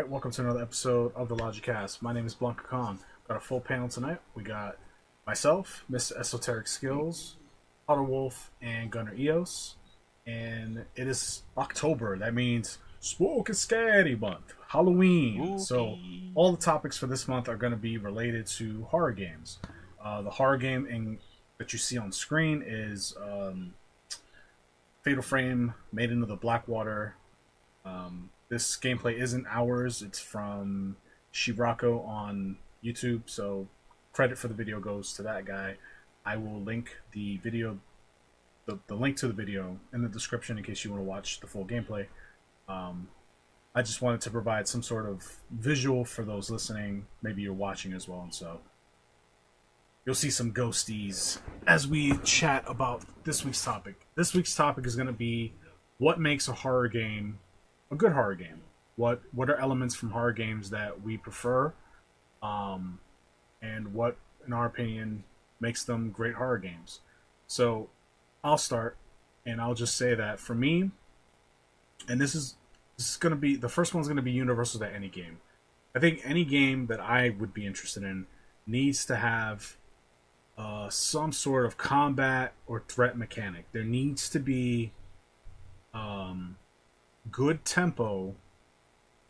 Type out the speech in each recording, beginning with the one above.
Alright, welcome to another episode of the Logicast. My name is BlankaKong. Got a full panel tonight. We got myself, Mr. Esoteric Skills, Otter Wolf, and Gunner Eos. And it is October. That means Spook and Scary Month. Halloween. So all the topics for this month are going to be related to horror games. The horror game that you see on screen is Fatal Frame, Made into the Blackwater. This gameplay isn't ours. It's from Shibrako on YouTube, so credit for the video goes to that guy. I will link the video, the link to the video in the description in case you want to watch the full gameplay. I just wanted to provide some sort of visual for those listening. Maybe you're watching as well, and so you'll see some ghosties as we chat about this week's topic. This week's topic is going to be what makes a horror game a good horror game. What are elements from horror games that we prefer, and what, in our opinion, makes them great horror games. So I'll start, and I'll just say that for me, and this is going to be the first one's going to be universal to any game. I think any game that I would be interested in needs to have some sort of combat or threat mechanic. There needs to be good tempo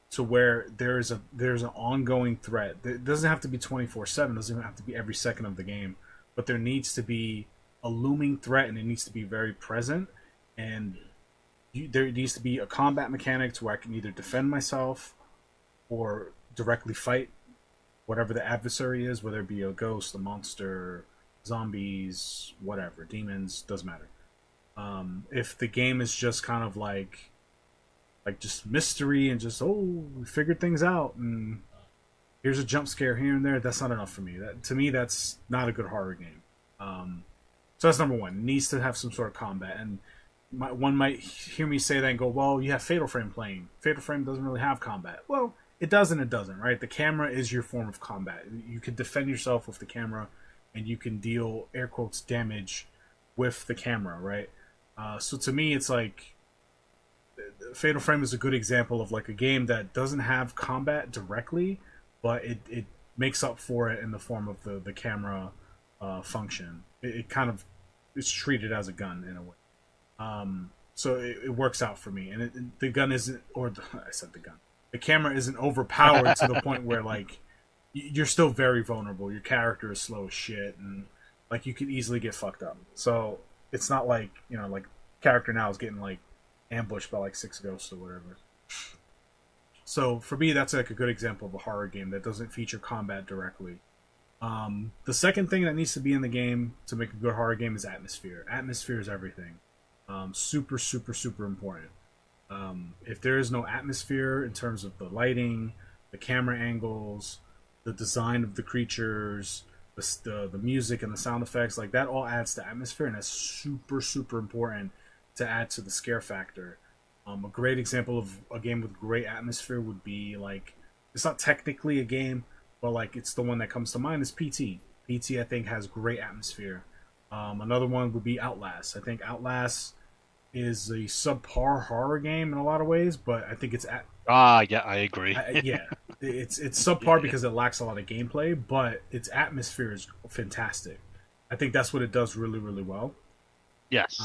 to where there's an ongoing threat. It doesn't have to be 24/7. Doesn't even have to be every second of the game, but there needs to be a looming threat, and it needs to be very present. And there needs to be a combat mechanic to where I can either defend myself or directly fight whatever the adversary is, whether it be a ghost, a monster, zombies, whatever, demons, doesn't matter. If the game is just kind of like just mystery and just, we figured things out and here's a jump scare here and there, that's not enough for me. To me, that's not a good horror game. So that's number one. It needs to have some sort of combat. And one might hear me say that and go, well, you have Fatal Frame playing. Fatal Frame doesn't really have combat. Well, it does and it doesn't, right? The camera is your form of combat. You can defend yourself with the camera, and you can deal, air quotes, damage with the camera, right? So to me, it's like Fatal Frame is a good example of like a game that doesn't have combat directly, but it makes up for it in the form of the camera function. It kind of is treated as a gun in a way. So it works out for me. And the gun isn't, I said the gun. The camera isn't overpowered to the point where like you're still very vulnerable. Your character is slow as shit, and like you could easily get fucked up. So it's not like, like character now is getting like ambushed by like 6 ghosts or whatever. So for me, that's like a good example of a horror game that doesn't feature combat directly. The second thing that needs to be in the game to make a good horror game is atmosphere. Atmosphere is everything. Super, super, super important. If there is no atmosphere in terms of the lighting, the camera angles, the design of the creatures, the music and the sound effects, like that all adds to atmosphere, and that's super, super important to add to the scare factor. A great example of a game with great atmosphere would be like, it's not technically a game, but like it's the one that comes to mind is PT. PT, I think, has great atmosphere. Another one would be Outlast. I think Outlast is a subpar horror game in a lot of ways, but I think it's yeah, I agree. It's subpar because it lacks a lot of gameplay, but its atmosphere is fantastic. I think that's what it does really, really well. Yes.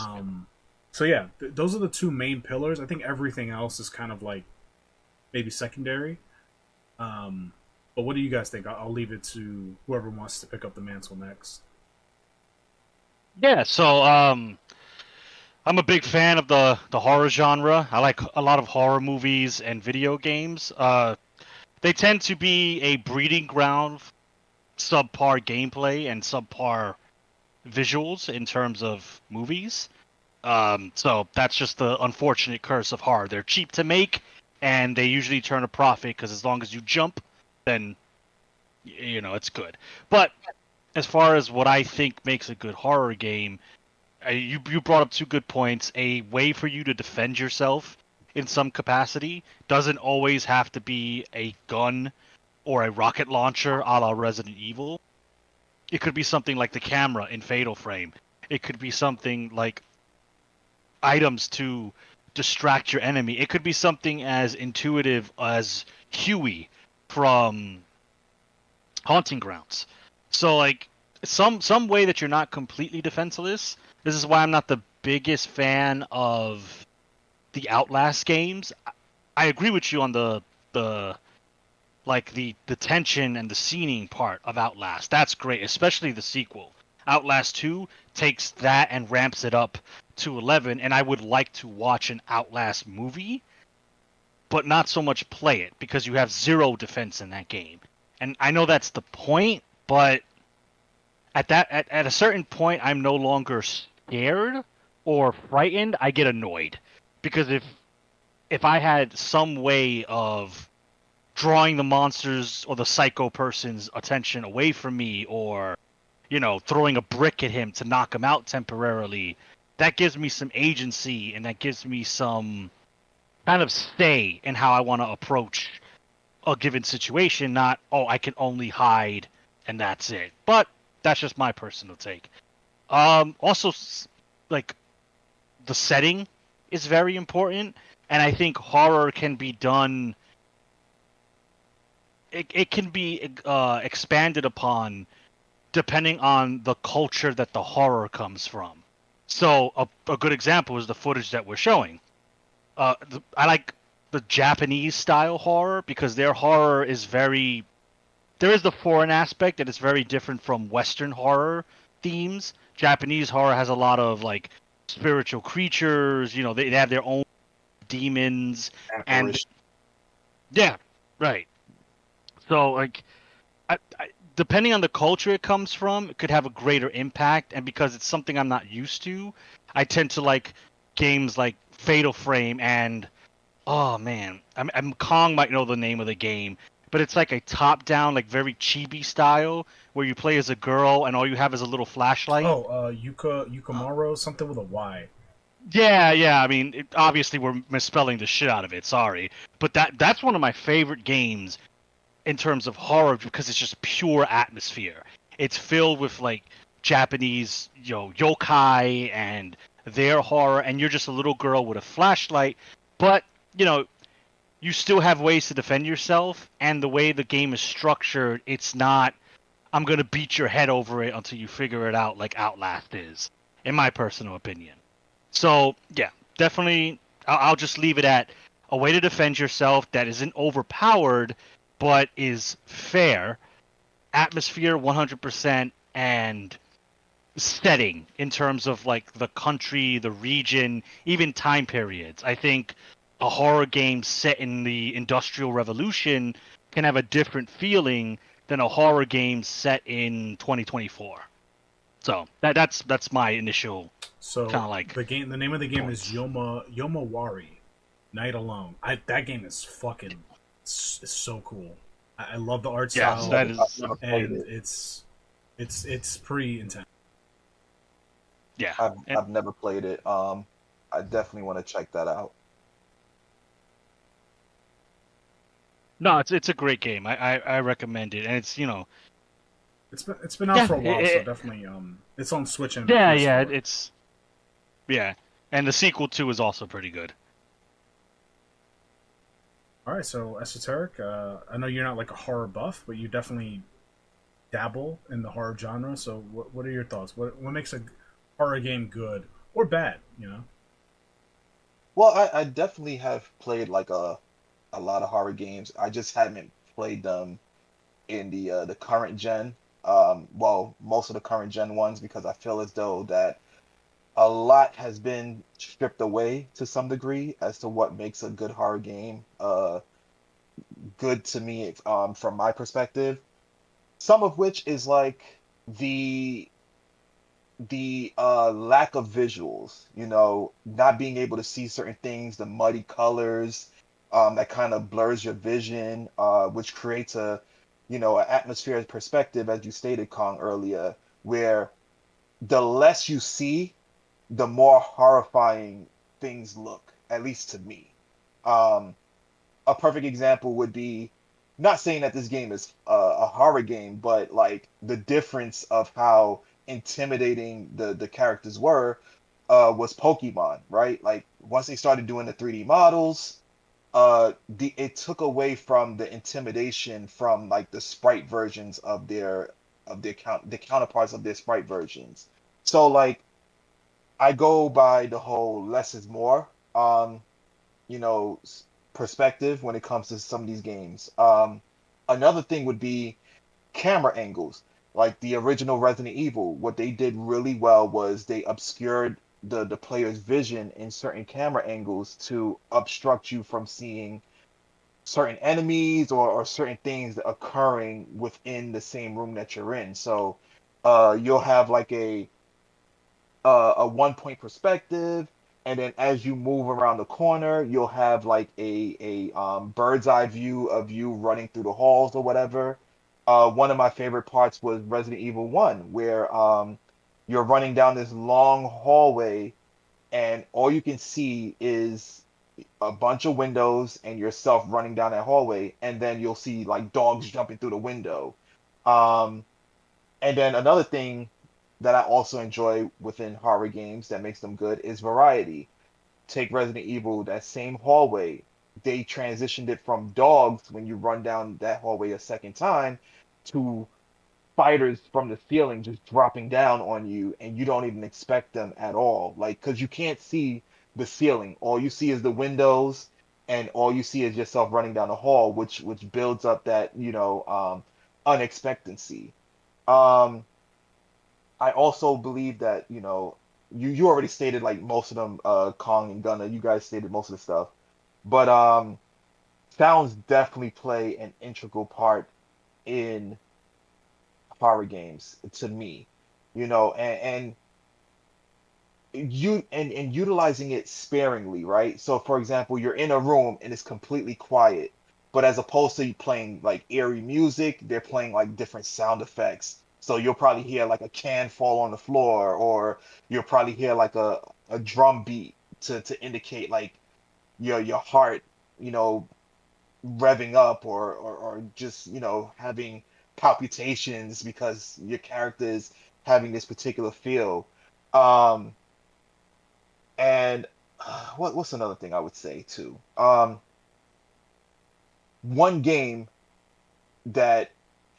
So yeah, those are the two main pillars. I think everything else is kind of like maybe secondary. But what do you guys think? I'll leave it to whoever wants to pick up the mantle next. Yeah, so I'm a big fan of the horror genre. I like a lot of horror movies and video games. They tend to be a breeding ground for subpar gameplay and subpar visuals in terms of movies. So that's just the unfortunate curse of horror. They're cheap to make, and they usually turn a profit because as long as you jump, then it's good. But as far as what I think makes a good horror game, you brought up two good points. A way for you to defend yourself in some capacity doesn't always have to be a gun or a rocket launcher a la Resident Evil. It could be something like the camera in Fatal Frame. It could be something like items to distract your enemy. It could be something as intuitive as Huey from Haunting Grounds. So like some way that you're not completely defenseless. This is why I'm not the biggest fan of the Outlast games. I agree with you on the like the tension and the scening part of Outlast. That's great, especially the sequel. Outlast 2 takes that and ramps it up to 11, and I would like to watch an Outlast movie, but not so much play it because you have zero defense in that game. And I know that's the point, but at a certain point I'm no longer scared or frightened. I get annoyed because if I had some way of drawing the monsters or the psycho person's attention away from me, or throwing a brick at him to knock him out temporarily, that gives me some agency and that gives me some kind of say in how I want to approach a given situation. Not, oh, I can only hide and that's it. But that's just my personal take. Also, like, the setting is very important, and I think horror can be done. It can be expanded upon depending on the culture that the horror comes from. So a good example is the footage that we're showing. I like the Japanese style horror because their horror is very. There is the foreign aspect that is very different from Western horror themes. Japanese horror has a lot of like spiritual creatures. They have their own demons, and yeah, right. So like, depending on the culture it comes from, it could have a greater impact. And because it's something I'm not used to, I tend to like games like Fatal Frame and oh man, Kong might know the name of the game, but it's like a top-down, like very chibi style where you play as a girl and all you have is a little flashlight. Oh, Yukamaro, something with a Y. Yeah. I mean, obviously we're misspelling the shit out of it. Sorry, but that's one of my favorite games in terms of horror because it's just pure atmosphere. It's filled with like Japanese, yokai and their horror, and you're just a little girl with a flashlight, but you still have ways to defend yourself, and the way the game is structured, it's not I'm gonna beat your head over it until you figure it out like Outlast is, in my personal opinion. So yeah, definitely I'll just leave it at a way to defend yourself that isn't overpowered but is fair, atmosphere 100%, and setting in terms of like the country, the region, even time periods. I think a horror game set in the Industrial Revolution can have a different feeling than a horror game set in 2024. So that's my initial kind So of like the name of the game is points. Yomawari, Night Alone. That game is fucking it's so cool. I love the art Yes, style, that is. I've never played and it. it's pretty intense. Yeah, and I've never played it. I definitely want to check that out. no, it's a great game. I recommend it, and It's been out yeah, for a while, so definitely it's on Switch and yeah, PS4. it's yeah, and the sequel too is also pretty good. All right, so Esoteric. I know you're not like a horror buff, but you definitely dabble in the horror genre. So what are your thoughts? What makes a horror game good or bad? Well, I definitely have played like a lot of horror games. I just haven't played them in the current gen. Well, most of the current gen ones because I feel as though that a lot has been stripped away to some degree as to what makes a good horror game good to me from my perspective. Some of which is like the the lack of visuals, not being able to see certain things, the muddy colors, that kind of blurs your vision, which creates an atmospheric perspective, as you stated, Kong, earlier, where the less you see, the more horrifying things look, at least to me. Um, a perfect example would be not saying that this game is a horror game, but like the difference of how intimidating the characters were was Pokemon, right? Like once they started doing the 3D models, it took away from the intimidation from like the sprite versions of the counterparts of their sprite versions. So like I go by the whole less is more, you know, perspective when it comes to some of these games. Another thing would be camera angles. Like the original Resident Evil, what they did really well was they obscured the player's vision in certain camera angles to obstruct you from seeing certain enemies or certain things occurring within the same room that you're in. So you'll have like a 1 point perspective, and then as you move around the corner, you'll have like a bird's eye view of you running through the halls or whatever. One of my favorite parts was Resident Evil 1, where you're running down this long hallway, and all you can see is a bunch of windows and yourself running down that hallway, and then you'll see like dogs jumping through the window. Um, and then another thing that I also enjoy within horror games that makes them good is variety. Take Resident Evil, that same hallway, they transitioned it from dogs when you run down that hallway a second time to spiders from the ceiling just dropping down on you, and you don't even expect them at all. Like, because you can't see the ceiling. All you see is the windows, and all you see is yourself running down the hall, which builds up that, unexpectancy. Um, I also believe that, you already stated like most of them, Kong and Gunna, you guys stated most of the stuff. But sounds definitely play an integral part in horror games to me. And utilizing it sparingly, right? So for example, you're in a room and it's completely quiet, but as opposed to you playing like eerie music, they're playing like different sound effects. So you'll probably hear like a can fall on the floor, or you'll probably hear like a drum beat to indicate like your heart, you know, revving up, or just, having palpitations because your character is having this particular feel. Um, and what's another thing I would say too? One game that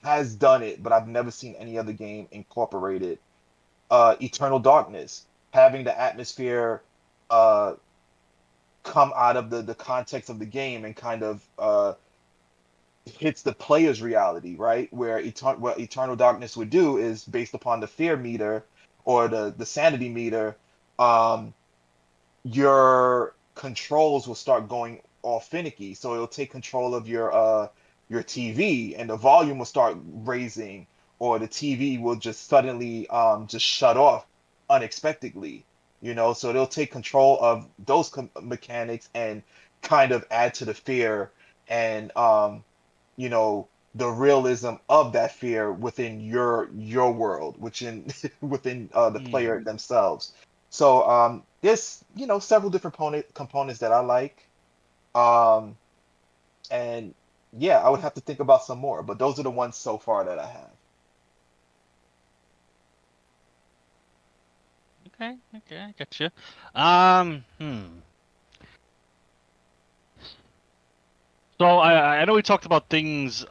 has done it, but I've never seen any other game incorporate it. Eternal Darkness, having the atmosphere uh, come out of the context of the game and kind of hits the player's reality, right? Where what Eternal Darkness would do is based upon the fear meter or the sanity meter. Your controls will start going all finicky. So it'll take control of your TV, and the volume will start raising, or the TV will just suddenly just shut off unexpectedly. So they'll take control of those mechanics and kind of add to the fear, and the realism of that fear within your world, which in within the player themselves. So there's several different components that I like, um, and yeah, I would have to think about some more, but those are the ones so far that I have. Okay, I got you. Um, hmm. So I know we talked about things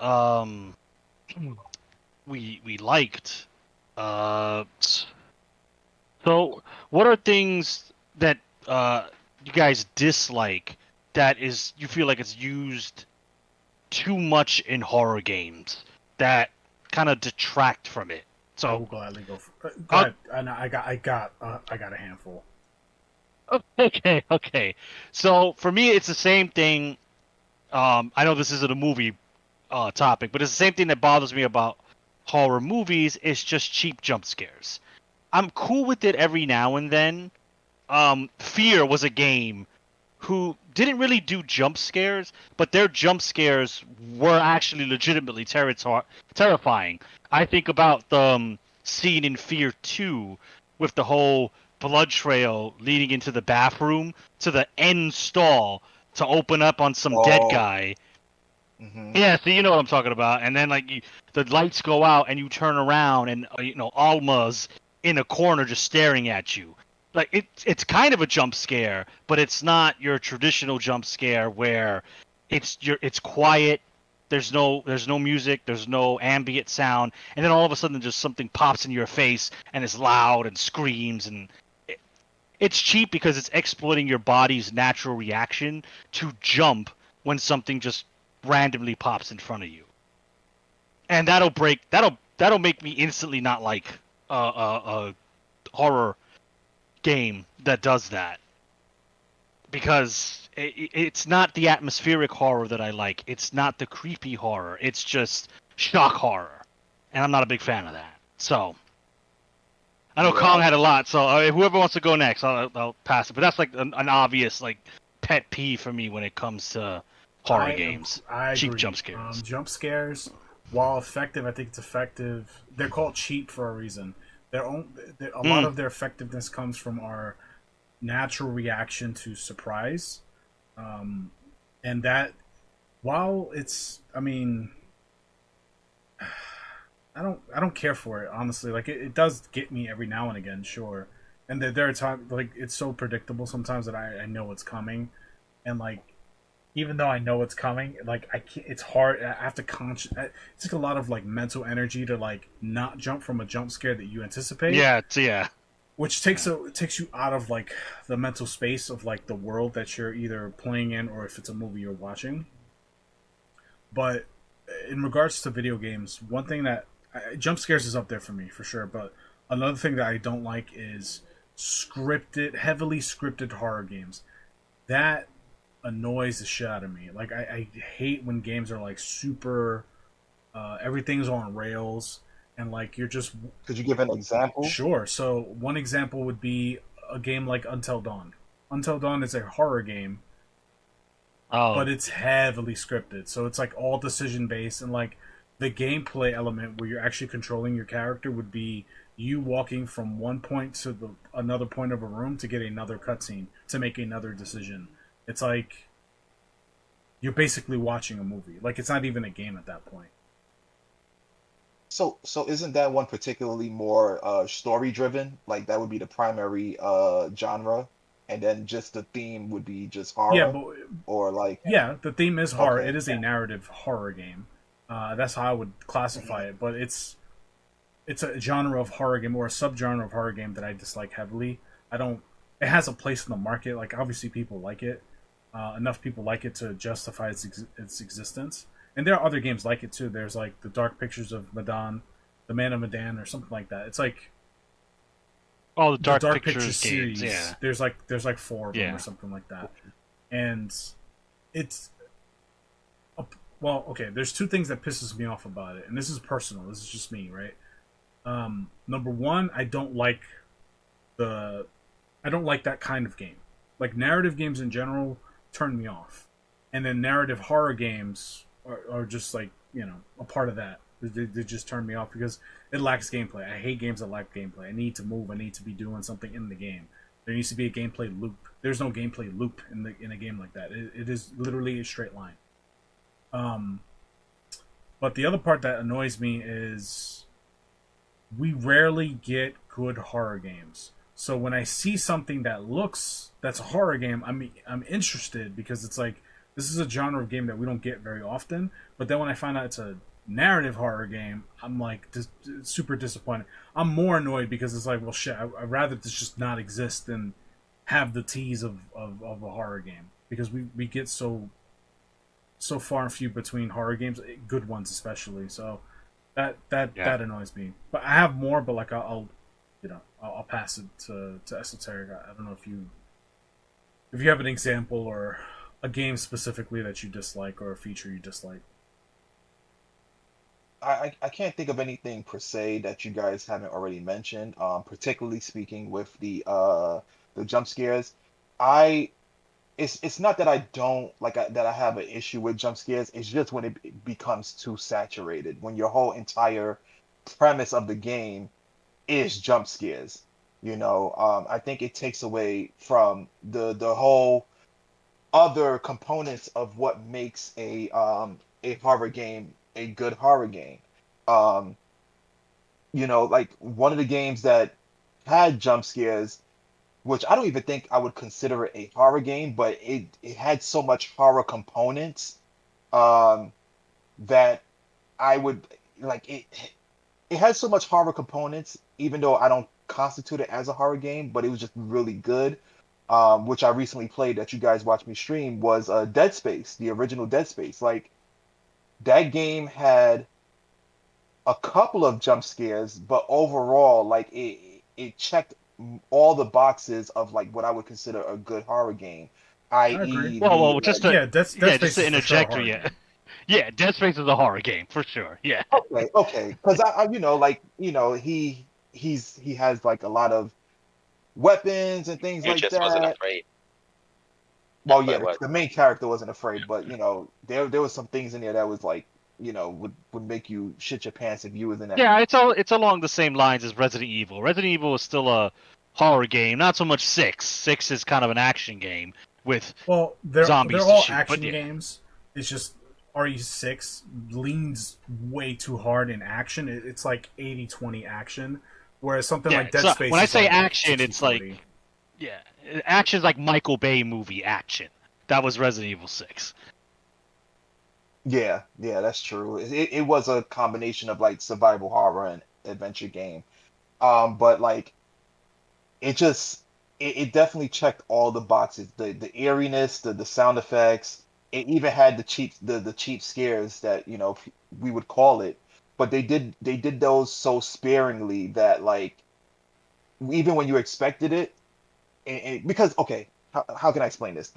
we liked. So what are things that you guys dislike that is you feel like it's used too much in horror games that kind of detract from it? I will So gladly go. Go ahead. I got a handful. okay. So for me, it's the same thing. I know this isn't a movie topic, but it's the same thing that bothers me about horror movies. It's just cheap jump scares. I'm cool with it every now and then. Fear was a game who didn't really do jump scares, but their jump scares were actually legitimately terrifying. I think about the scene in Fear 2 with the whole blood trail leading into the bathroom to the end stall to open up on some dead Oh, guy. hmm Yeah, so you know what I'm talking about. And then the lights go out and you turn around and Alma's in a corner just staring at you. like it's kind of a jump scare, but it's not your traditional jump scare where it's quiet. There's no music, there's no ambient sound, and then all of a sudden just something pops in your face and it's loud and screams and it's cheap because it's exploiting your body's natural reaction to jump when something just randomly pops in front of you. And that'll make me instantly not like a horror game that does that because it's not the atmospheric horror that I like. It's not the creepy horror. It's just shock horror, and I'm not a big fan of that. So I know Kong Yeah. had a lot. So whoever wants to go next, I'll pass it. But that's like an obvious like pet peeve for me when it comes to horror games. I Cheap agree. jump scares. Jump scares, while effective, I think it's effective. They're called cheap for a reason. A lot of their effectiveness comes from our natural reaction to surprise, and that while it's, I mean, I don't care for it honestly. Like it does get me every now and again, sure. And there are times like it's so predictable sometimes that I know it's coming, and like even though I know it's coming, like I can't. It's hard. I have to It's like a lot of like mental energy to like not jump from a jump scare that you anticipate. Yeah. Which takes you out of like the mental space of like the world that you're either playing in or if it's a movie you're watching. But in regards to video games, one thing that jump scares is up there for me for sure. But another thing that I don't like is heavily scripted horror games. That annoys the shit out of me. Like I hate when games are like super, everything's on rails and like you're just Could you give an example? sure. So one example would be a game like Until Dawn. Until Dawn is a horror game, Oh, but it's heavily scripted. So it's like all decision based and like the gameplay element where you're actually controlling your character would be you walking from one point to another point of a room to get another cutscene to make another decision. It's like you're basically watching a movie. Like it's not even a game at that point. So isn't that one particularly more story driven? Like that would be the primary genre, and then just the theme would be just Yeah, horror, but or like yeah, the theme is horror. okay, It is a narrative horror game. That's how I would classify it. But it's a genre of horror game or a subgenre of horror game that I dislike heavily. I don't. It has a place in the market. Like obviously people like it. Enough people like it to justify its existence. And there are other games like it too. There's like the Dark Pictures of Medan, the Man of Medan, or something like that. It's like oh, the the Dark Dark Pictures Pictures games. series. Yeah. There's like four of them Yeah. or something like that. And it's well, okay. There's two things that pisses me off about it, and this is personal. This is just me, right? Number one, the I don't like that kind of game. Like narrative games in general turn me off, and then narrative horror games are just like a part of that. They just turn me off because it lacks gameplay. I hate games that lack gameplay. I need to move. I need to be doing something in the game. There needs to be a gameplay loop. There's no gameplay loop in a game like that. It is literally a straight line. Um, but the other part that annoys me is we rarely get good horror games. So when I see something that's a horror game, I'm interested because it's like this is a genre of game that we don't get very often. But then when I find out it's a narrative horror game, I'm like super disappointed. I'm more annoyed because it's like, well, shit, I'd rather this just not exist than have the tease of a horror game because we get so far and few between horror games, good ones especially. So that annoys me. But I have more, but like I'll pass it to Esoteric. I don't know if you have an example or a game specifically that you dislike or a feature you dislike. I can't think of anything per se that you guys haven't already mentioned. Particularly speaking with the jump scares, I it's not that I don't that I have an issue with jump scares. It's just when it becomes too saturated, when your whole entire premise of the game is jump scares. I think it takes away from the whole other components of what makes a horror game a good horror game. Um, like one of the games that had jump scares which I don't even think I would consider it a horror game, but it had so much horror components um, that I would like it. It has so much horror components, even though I don't constitute it as a horror game, but it was just really good. Which I recently played that you guys watched me stream was Dead Space, the original Dead Space. Like that game had a couple of jump scares, but overall, like it checked all the boxes of like what I would consider a good horror game, I agree. i.e. Well, the well, just like to Yeah, Dead yeah, just Space to is for sure a interject here, horror yeah, game. yeah, Dead Space is a horror game for sure. Yeah, okay, because I like he has like a lot of weapons and things You like just wasn't that. afraid. Well, That's what yeah, it was. the main character wasn't afraid, but there was some things in there that was like would make you shit your pants if you was in that. yeah, it's along the same lines as Resident Evil. Resident Evil is still a horror game, not so much six. Six is kind of an action game with Well, they're zombies to all shoot, but action yeah, games. It's just RE6 leans way too hard in action. It's like 80-20 action, whereas something yeah. like Dead So Space when I is say like action, it's 60-40. like yeah, action's like Michael Bay movie action. That was Resident Evil 6. Yeah, that's true. It was a combination of like survival horror and adventure game. But like it just it definitely checked all the boxes. The eeriness, the sound effects. It even had the cheap scares that we would call it. But they did those so sparingly that like even when you expected it, because okay, how can I explain this?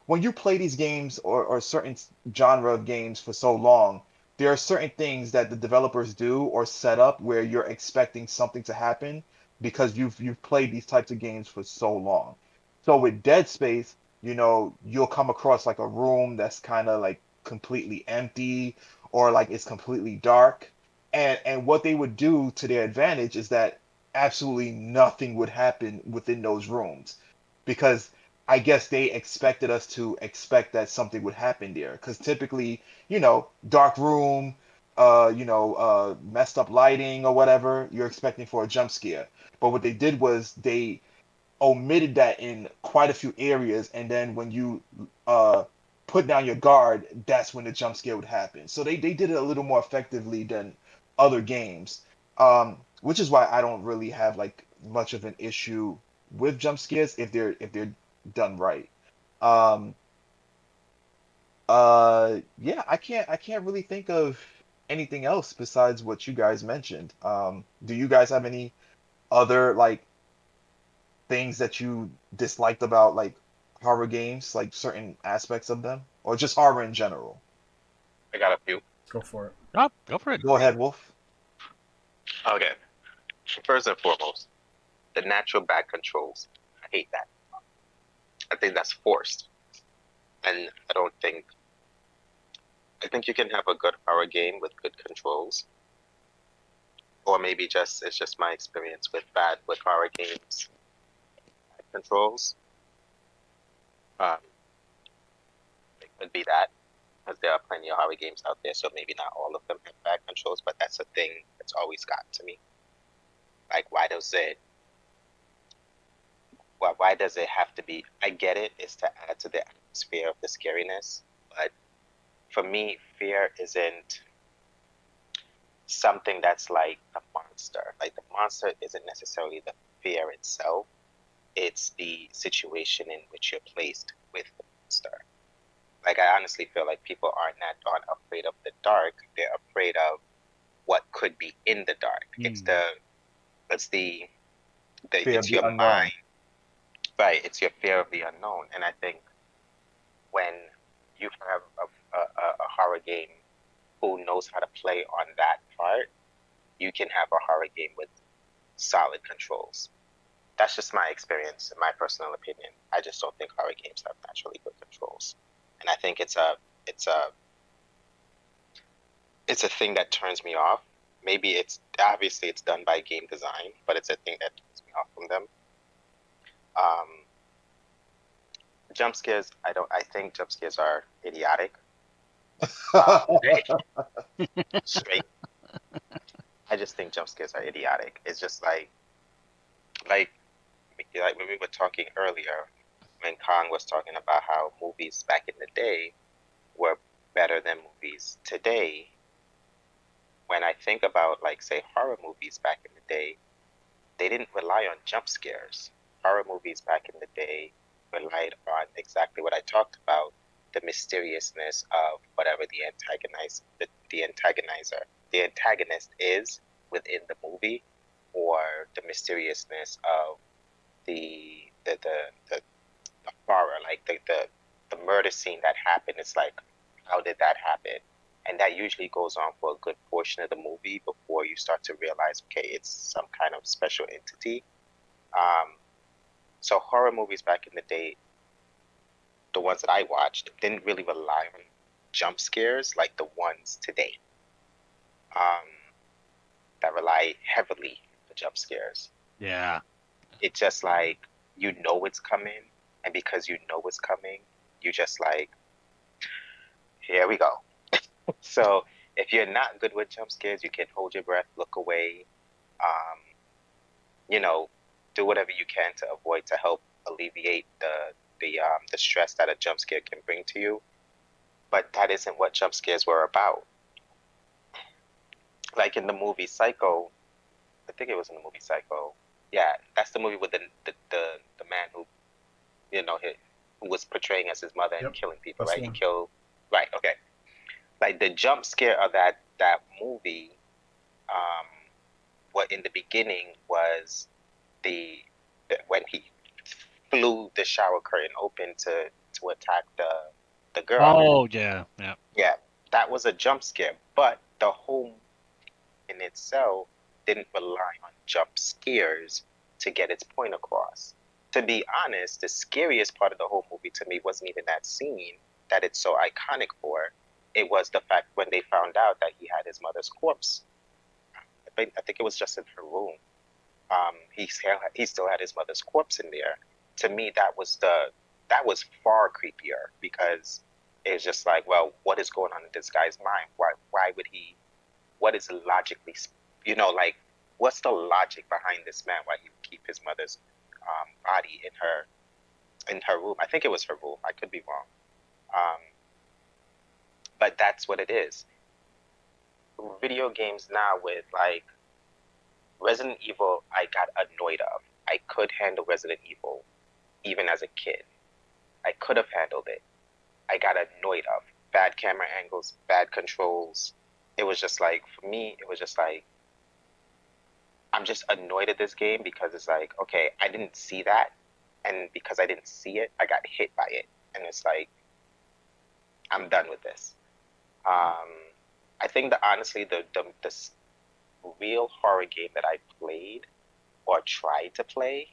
When you play these games or certain genre of games for so long, there are certain things that the developers do or set up where you're expecting something to happen because you've played these types of games for so long. So with Dead Space, you'll come across like a room that's kind of like completely empty or like it's completely dark. And what they would do to their advantage is that absolutely nothing would happen within those rooms because I guess they expected us to expect that something would happen there. Because typically, dark room, messed up lighting or whatever, you're expecting for a jump scare. But what they did was they omitted that in quite a few areas, and then when you put down your guard, that's when the jump scare would happen. So they did it a little more effectively than other games, which is why I don't really have like much of an issue with jump scares if they're done right. Um, yeah, I can't really think of anything else besides what you guys mentioned. Do you guys have any other like things that you disliked about like horror games, like certain aspects of them, or just horror in general? I got a few. Go for it. Oh, go for it. Go ahead, Wolf. Okay. First and foremost, the natural back controls. I hate that. I think that's forced. And I think you can have a good horror game with good controls. Or maybe it's just my experience with horror games controls. Um, it could be that because there are plenty of horror games out there, so maybe not all of them have bad controls, but that's a thing that's always got to me. Like, why does it have to be? I get it, it's to add to the atmosphere of the scariness, but for me, fear isn't something that's like a monster. Like, the monster isn't necessarily the fear itself, it's the situation in which you're placed with the monster. Like, I honestly feel like people aren't afraid of the dark, they're afraid of what could be in the dark. It's Fear of it's the your unknown. mind. Right, it's your fear of the unknown. And I think when you have a horror game who knows how to play on that part, you can have a horror game with solid controls. That's just my experience, in my personal opinion. I just don't think horror games have naturally good controls, and I think it's a thing that turns me off. Maybe it's done by game design, but it's a thing that turns me off from them. Jump scares, I think jump scares are idiotic. Straight. I just think jump scares are idiotic. It's just like like when we were talking earlier, when Kong was talking about how movies back in the day were better than movies today. When I think about, like, say, horror movies back in the day, they didn't rely on jump scares. Horror movies back in the day relied on exactly what I talked about, the mysteriousness of whatever the antagonist is within the movie, or the mysteriousness of the horror, like the murder scene that happened. It's like, how did that happen? And that usually goes on for a good portion of the movie before you start to realize, okay, it's some kind of special entity. So horror movies back in the day, the ones that I watched, didn't really rely on jump scares like the ones today, um, that rely heavily on jump scares. Yeah. It's just like, you know it's coming, and because you know it's coming, you just like, here we go. So if you're not good with jump scares, you can hold your breath, look away, um, you know, do whatever you can to help alleviate the stress that a jump scare can bring to you. But that isn't what jump scares were about. Like in the movie Psycho, I think it was in the movie Psycho. Yeah, that's the movie with the man who, who was portraying as his mother and Yep, killing people, that's right? the He one. killed, right? Okay. Like the jump scare of that movie, um, what in the beginning was when he flew the shower curtain open to attack the girl. Oh yeah, yeah. Yeah, that was a jump scare, but the whole in itself didn't rely on jump scares to get its point across. To be honest, the scariest part of the whole movie to me wasn't even that scene that it's so iconic for. It was the fact when they found out that he had his mother's corpse. I think it was just in her room. He still had his mother's corpse in there. To me, that was far creepier, because it was just like, well, what is going on in this guy's mind? Why would he? What is logically, like, what's the logic behind this man? Why he would keep his mother's body in her room? I think it was her room. I could be wrong. Um, but that's what it is. Video games now with like Resident Evil, I got annoyed of. I could handle Resident Evil even as a kid. I could have handled it. I got annoyed of bad camera angles, bad controls. It was just like, for me, it was just like, I'm just annoyed at this game because it's like, okay, I didn't see that, and because I didn't see it, I got hit by it, and it's like, I'm done with this. I think that honestly, the real horror game that I played or tried to play,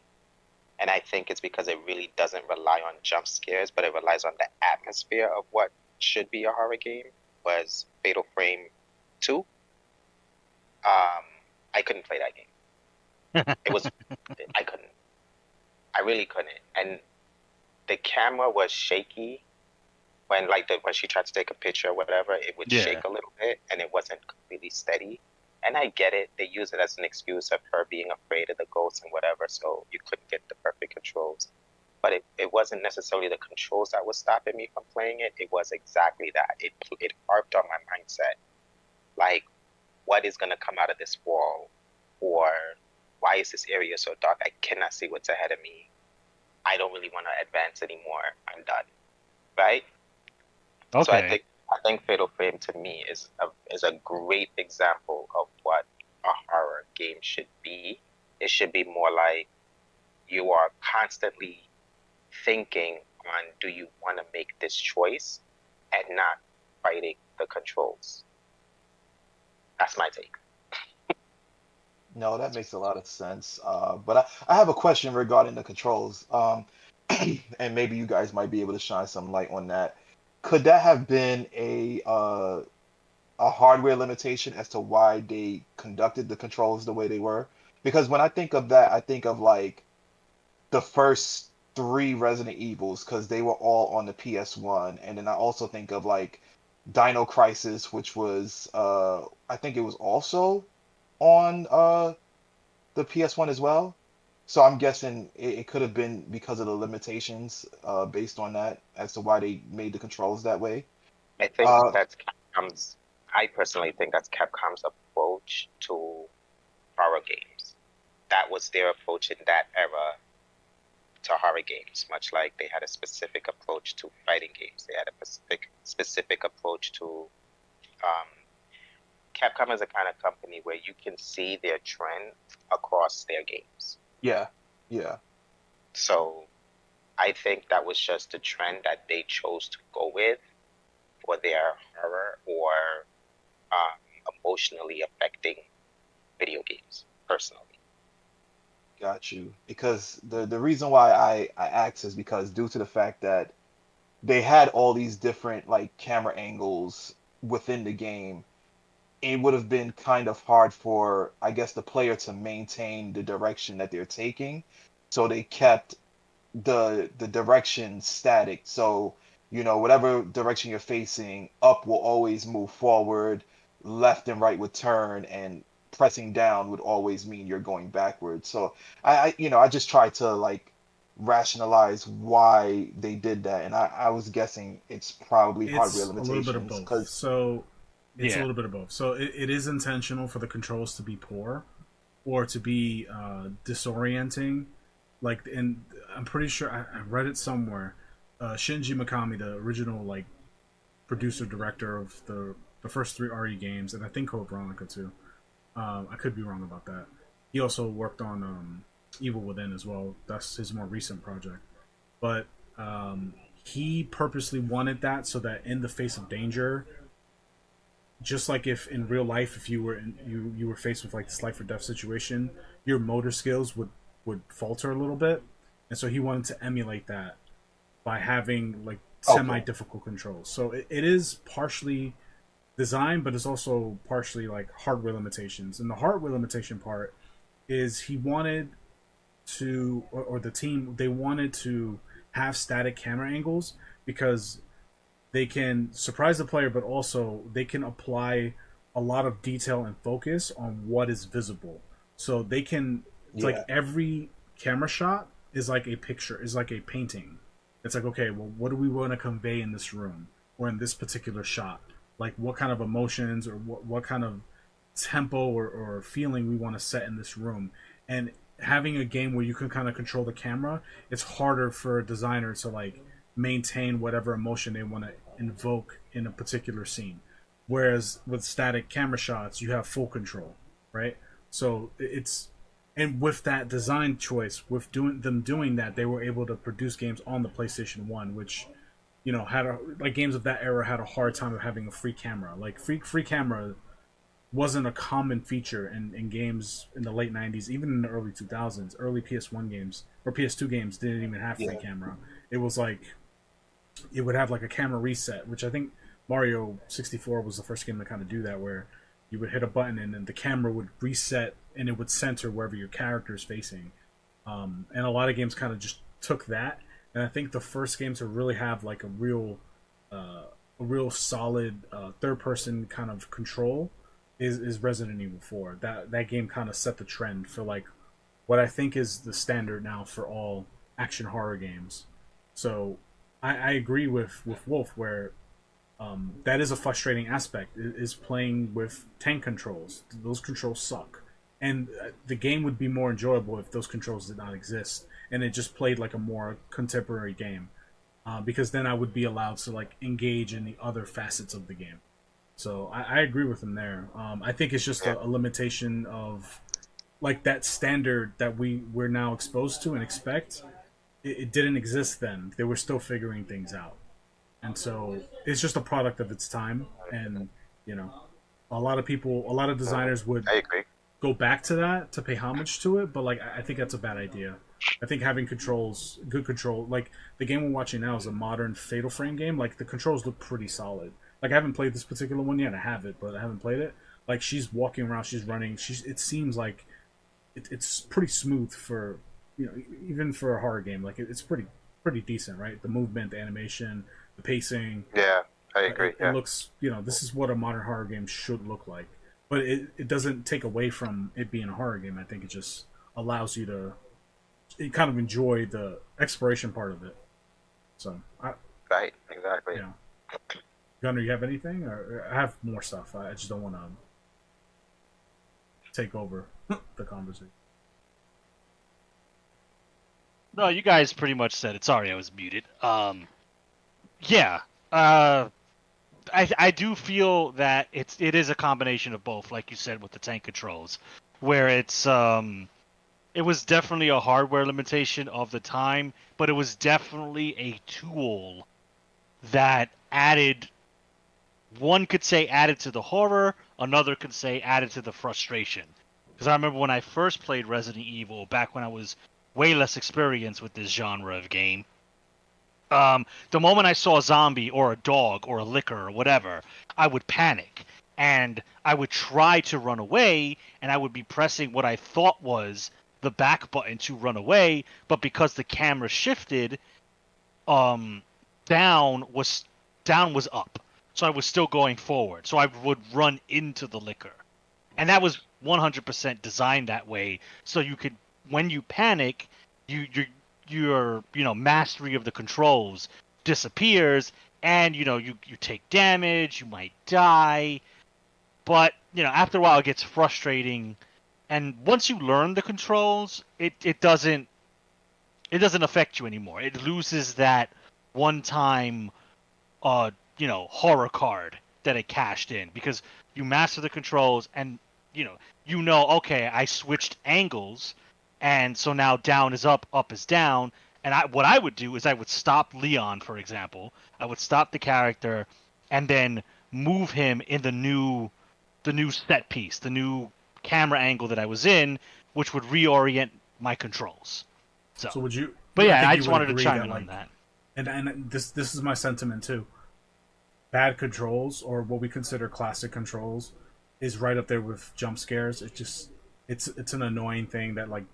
and I think it's because it really doesn't rely on jump scares, but it relies on the atmosphere of what should be a horror game, was Fatal Frame 2. I couldn't play that game. I couldn't. I really couldn't. And the camera was shaky when when she tried to take a picture or whatever, it would Yeah. shake a little bit, and it wasn't completely steady. And I get it. They use it as an excuse of her being afraid of the ghosts and whatever, so you couldn't get the perfect controls. But it wasn't necessarily the controls that was stopping me from playing it. It was exactly that. It harped on my mindset. Like, what is going to come out of this wall? Or why is this area so dark? I cannot see what's ahead of me. I don't really want to advance anymore. I'm done. Right? Okay. So I think Fatal Frame to me is a great example of what a horror game should be. It should be more like you are constantly thinking on, do you want to make this choice, and not fighting the controls. That's my take. No, that makes a lot of sense. But I have a question regarding the controls. And maybe you guys might be able to shine some light on that. Could that have been a hardware limitation as to why they conducted the controls the way they were? Because when I think of that, I think of like the first three Resident Evils because they were all on the PS1, and then I also think of like Dino Crisis, which was I think it was also on the PS1 as well. So I'm guessing it could have been because of the limitations, based on that, as to why they made the controls that way. I think Uh, that's Capcom's. I personally think that's Capcom's approach to horror games. That was their approach in that era to horror games, much like they had a specific approach to fighting games. They had a specific approach to. Um, Capcom is a kind of company where you can see their trend across their games. yeah, yeah, So I think that was just a trend that they chose to go with for their horror or emotionally affecting video games, personally. got you. Because the reason why I asked is because due to the fact that they had all these different like camera angles within the game, it would have been kind of hard for, I guess, the player to maintain the direction that they're taking. So they kept the direction static. So, whatever direction you're facing, up will always move forward, left and right would turn, and pressing down would always mean you're going backwards. So I just tried to like rationalize why they did that, and I was guessing it's probably hardware It's a little bit of limitations both. because So it's a Yeah. little bit of both. So it is intentional for the controls to be poor or to be disorienting. Like, and I'm pretty sure I read it somewhere. Shinji Mikami, the original like producer director of the first three RE games, and I think Code Veronica too. I could be wrong about that. He also worked on Evil Within as well. That's his more recent project. But he purposely wanted that so that in the face of danger, just like if in real life, if you were faced with like this life or death situation, your motor skills would falter a little bit, and so he wanted to emulate that by having like semi okay, difficult controls. So it is partially design, but it's also partially like hardware limitations. And the hardware limitation part is he wanted to, or the team, they wanted to have static camera angles because they can surprise the player, but also they can apply a lot of detail and focus on what is visible. So they can, it's like yeah, every camera shot is like a picture, is like a painting. It's like, okay, well, what do we want to convey in this room or in this particular shot? Like, what kind of emotions or what kind of tempo or feeling we want to set in this room. And having a game where you can kind of control the camera, it's harder for a designer to like maintain whatever emotion they want to invoke in a particular scene. Whereas with static camera shots, you have full control, right? So it's, and with that design choice, with doing that, they were able to produce games on the PlayStation One, which had like games of that era had a hard time of having a free camera. Like free camera wasn't a common feature in games in the late 90s, even in the early 2000s. Early PS1 games or PS2 games didn't even have free yeah, camera. It was like it would have like a camera reset, which I think Mario 64 was the first game to kind of do that, where you would hit a button and then the camera would reset and it would center wherever your character is facing. And a lot of games kind of just took that, and I think the first game to really have like a real solid third person kind of control is Resident Evil 4. That game kind of set the trend for like what I think is the standard now for all action horror games. So I agree with Wolf where that is a frustrating aspect is playing with tank controls. Those controls suck, and the game would be more enjoyable if those controls did not exist and it just played like a more contemporary game. Because then I would be allowed to like engage in the other facets of the game. So I agree with him there. I think it's just Yeah. a limitation of like that standard that we're now exposed to and expect. It didn't exist then. They were still figuring things out, and so it's just a product of its time. And you know, a lot of people, a lot of designers would I agree. go back to that to pay homage to it, but like I think that's a bad idea. I think having controls, good control, like the game we're watching now is a modern Fatal Frame game. Like the controls look pretty solid. Like I haven't played this particular one yet. I have it, but I haven't played it. Like she's walking around, she's running. It seems like it's pretty smooth for even for a horror game. Like it's pretty decent, right? The movement, the animation, the pacing. Yeah, I agree. It looks this is what a modern horror game should look like. But it doesn't take away from it being a horror game. I think it just allows you to you kind of enjoy the exploration part of it. So, Right, exactly. yeah. Gunner, you have anything? Or I have more stuff. I just don't want to take over the conversation. No, you guys pretty much said it. Sorry, I was muted. Yeah. I do feel that it is a combination of both, like you said, with the tank controls, where it was definitely a hardware limitation of the time, but it was definitely a tool that added, one could say added to the horror, another could say added to the frustration. Because I remember when I first played Resident Evil, back when I was way less experienced with this genre of game, the moment I saw a zombie or a dog or a licker or whatever, I would panic. And I would try to run away, and I would be pressing what I thought was the back button to run away, but because the camera shifted, down was up. So I was still going forward. So I would run into the licker. And that was 100% designed that way, so you could, when you panic, your mastery of the controls disappears, and you take damage, you might die, but after a while it gets frustrating, and once you learn the controls, it doesn't affect you anymore. It loses that one time horror card that it cashed in, because you master the controls, and okay, I switched angles, and so now down is up is down. And what I would do is I would stop Leon, for example. I would stop the character and then move him in the new set piece, the new camera angle that I was in, which would reorient my controls. So would you? But yeah, I you just would wanted to agree chime in on that. And this is my sentiment too. Bad controls, or what we consider classic controls, is right up there with jump scares. It's an annoying thing that, like.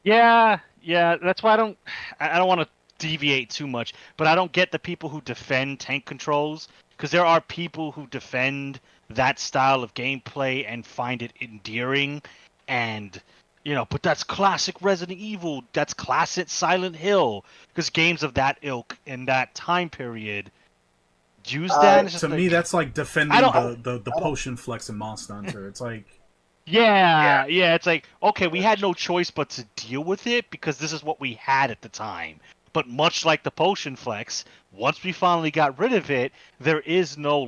Yeah, that's why I don't want to deviate too much, but I don't get the people who defend tank controls, because there are people who defend that style of gameplay and find it endearing, and but that's classic Resident Evil, that's classic Silent Hill, because games of that ilk in that time period use that. It's just to me, that's like defending the potion flex in Monster Hunter. It's like. Yeah, it's like, okay, we had no choice but to deal with it because this is what we had at the time. But much like the potion flex, once we finally got rid of it, there is no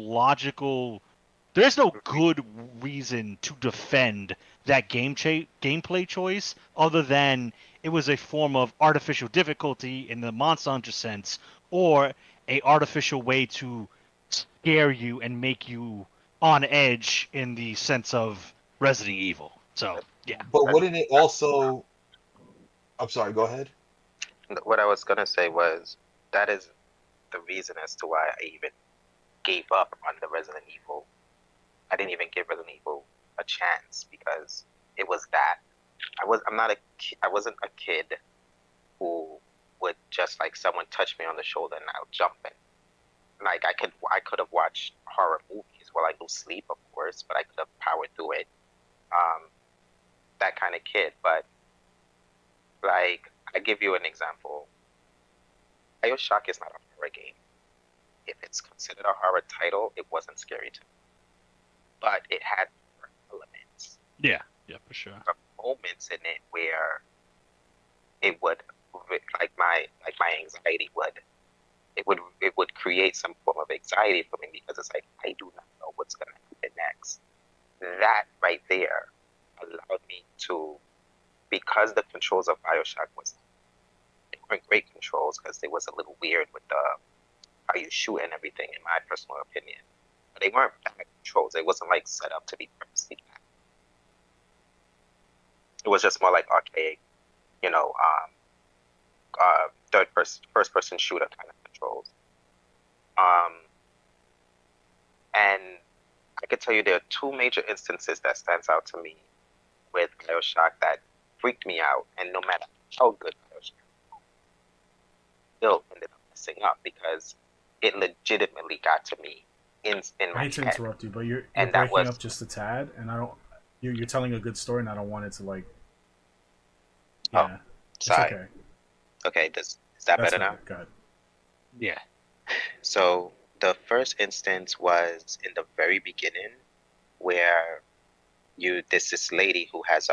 good reason to defend that gameplay choice, other than it was a form of artificial difficulty in the Monster Hunter sense, or a artificial way to scare you and make you on edge in the sense of Resident Evil. So, yeah. But wouldn't it also... I'm sorry, go ahead. What I was going to say was, that is the reason as to why I even gave up on the Resident Evil. I didn't even give Resident Evil a chance, because it was that. I wasn't a kid who would just, like, someone touch me on the shoulder and I'll jump in. Like, I could have watched horror movies while I go sleep, of course, but I could have powered through it. That kind of kid. But, like, I give you an example. BioShock is not a horror game. If it's considered a horror title, it wasn't scary to me. But it had elements. Yeah, for sure. Moments in it where it would, like my anxiety would create some form of anxiety for me, because it's like, I do not know what's going to happen next. That right there allowed me to, because the controls of BioShock they weren't great controls, because they was a little weird with how you shoot and everything, in my personal opinion. But they weren't bad controls. It wasn't like set up to be purposely bad. It was just more like archaic, first person shooter kind of controls. And I could tell you there are two major instances that stands out to me with BioShock that freaked me out, and no matter how good BioShock still ended up messing up, because it legitimately got to me in my I hate to head. interrupt you, but you're breaking up just a tad, and I don't. You're telling a good story, and I don't want it to, like. Yeah. side. okay. Okay, is that That's better now? better. Go ahead. Yeah. So the first instance was in the very beginning, where this lady who has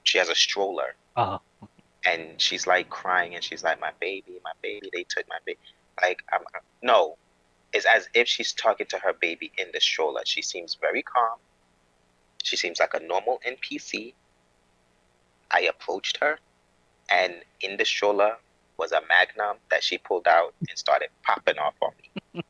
she has a stroller, and she's like crying, and she's like, my baby, they took my baby. Like, no, it's as if she's talking to her baby in the stroller. She seems very calm. She seems like a normal NPC. I approached her, and in the stroller was a magnum that she pulled out and started popping off on me.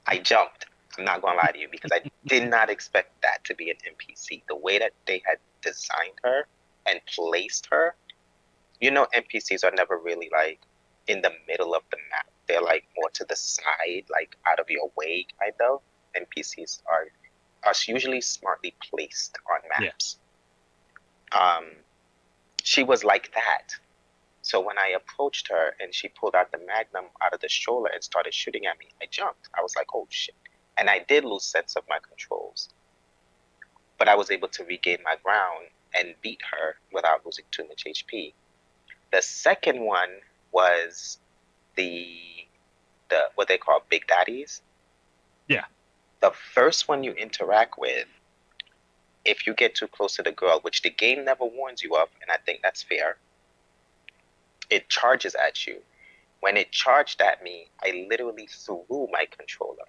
I jumped. I'm not gonna lie to you, because I did not expect that to be an NPC. The way that they had designed her and placed her, NPCs are never really like in the middle of the map. They're like more to the side, like out of your way, kind of. NPCs are usually smartly placed on maps. Yeah. She was like that. So when I approached her and she pulled out the magnum out of the stroller and started shooting at me, I jumped. I was like, oh shit. And I did lose sense of my controls. But I was able to regain my ground and beat her without losing too much HP. The second one was the what they call big daddies. Yeah. The first one you interact with, if you get too close to the girl, which the game never warns you of, and I think that's fair, it charges at you. When it charged at me, I literally threw my controller.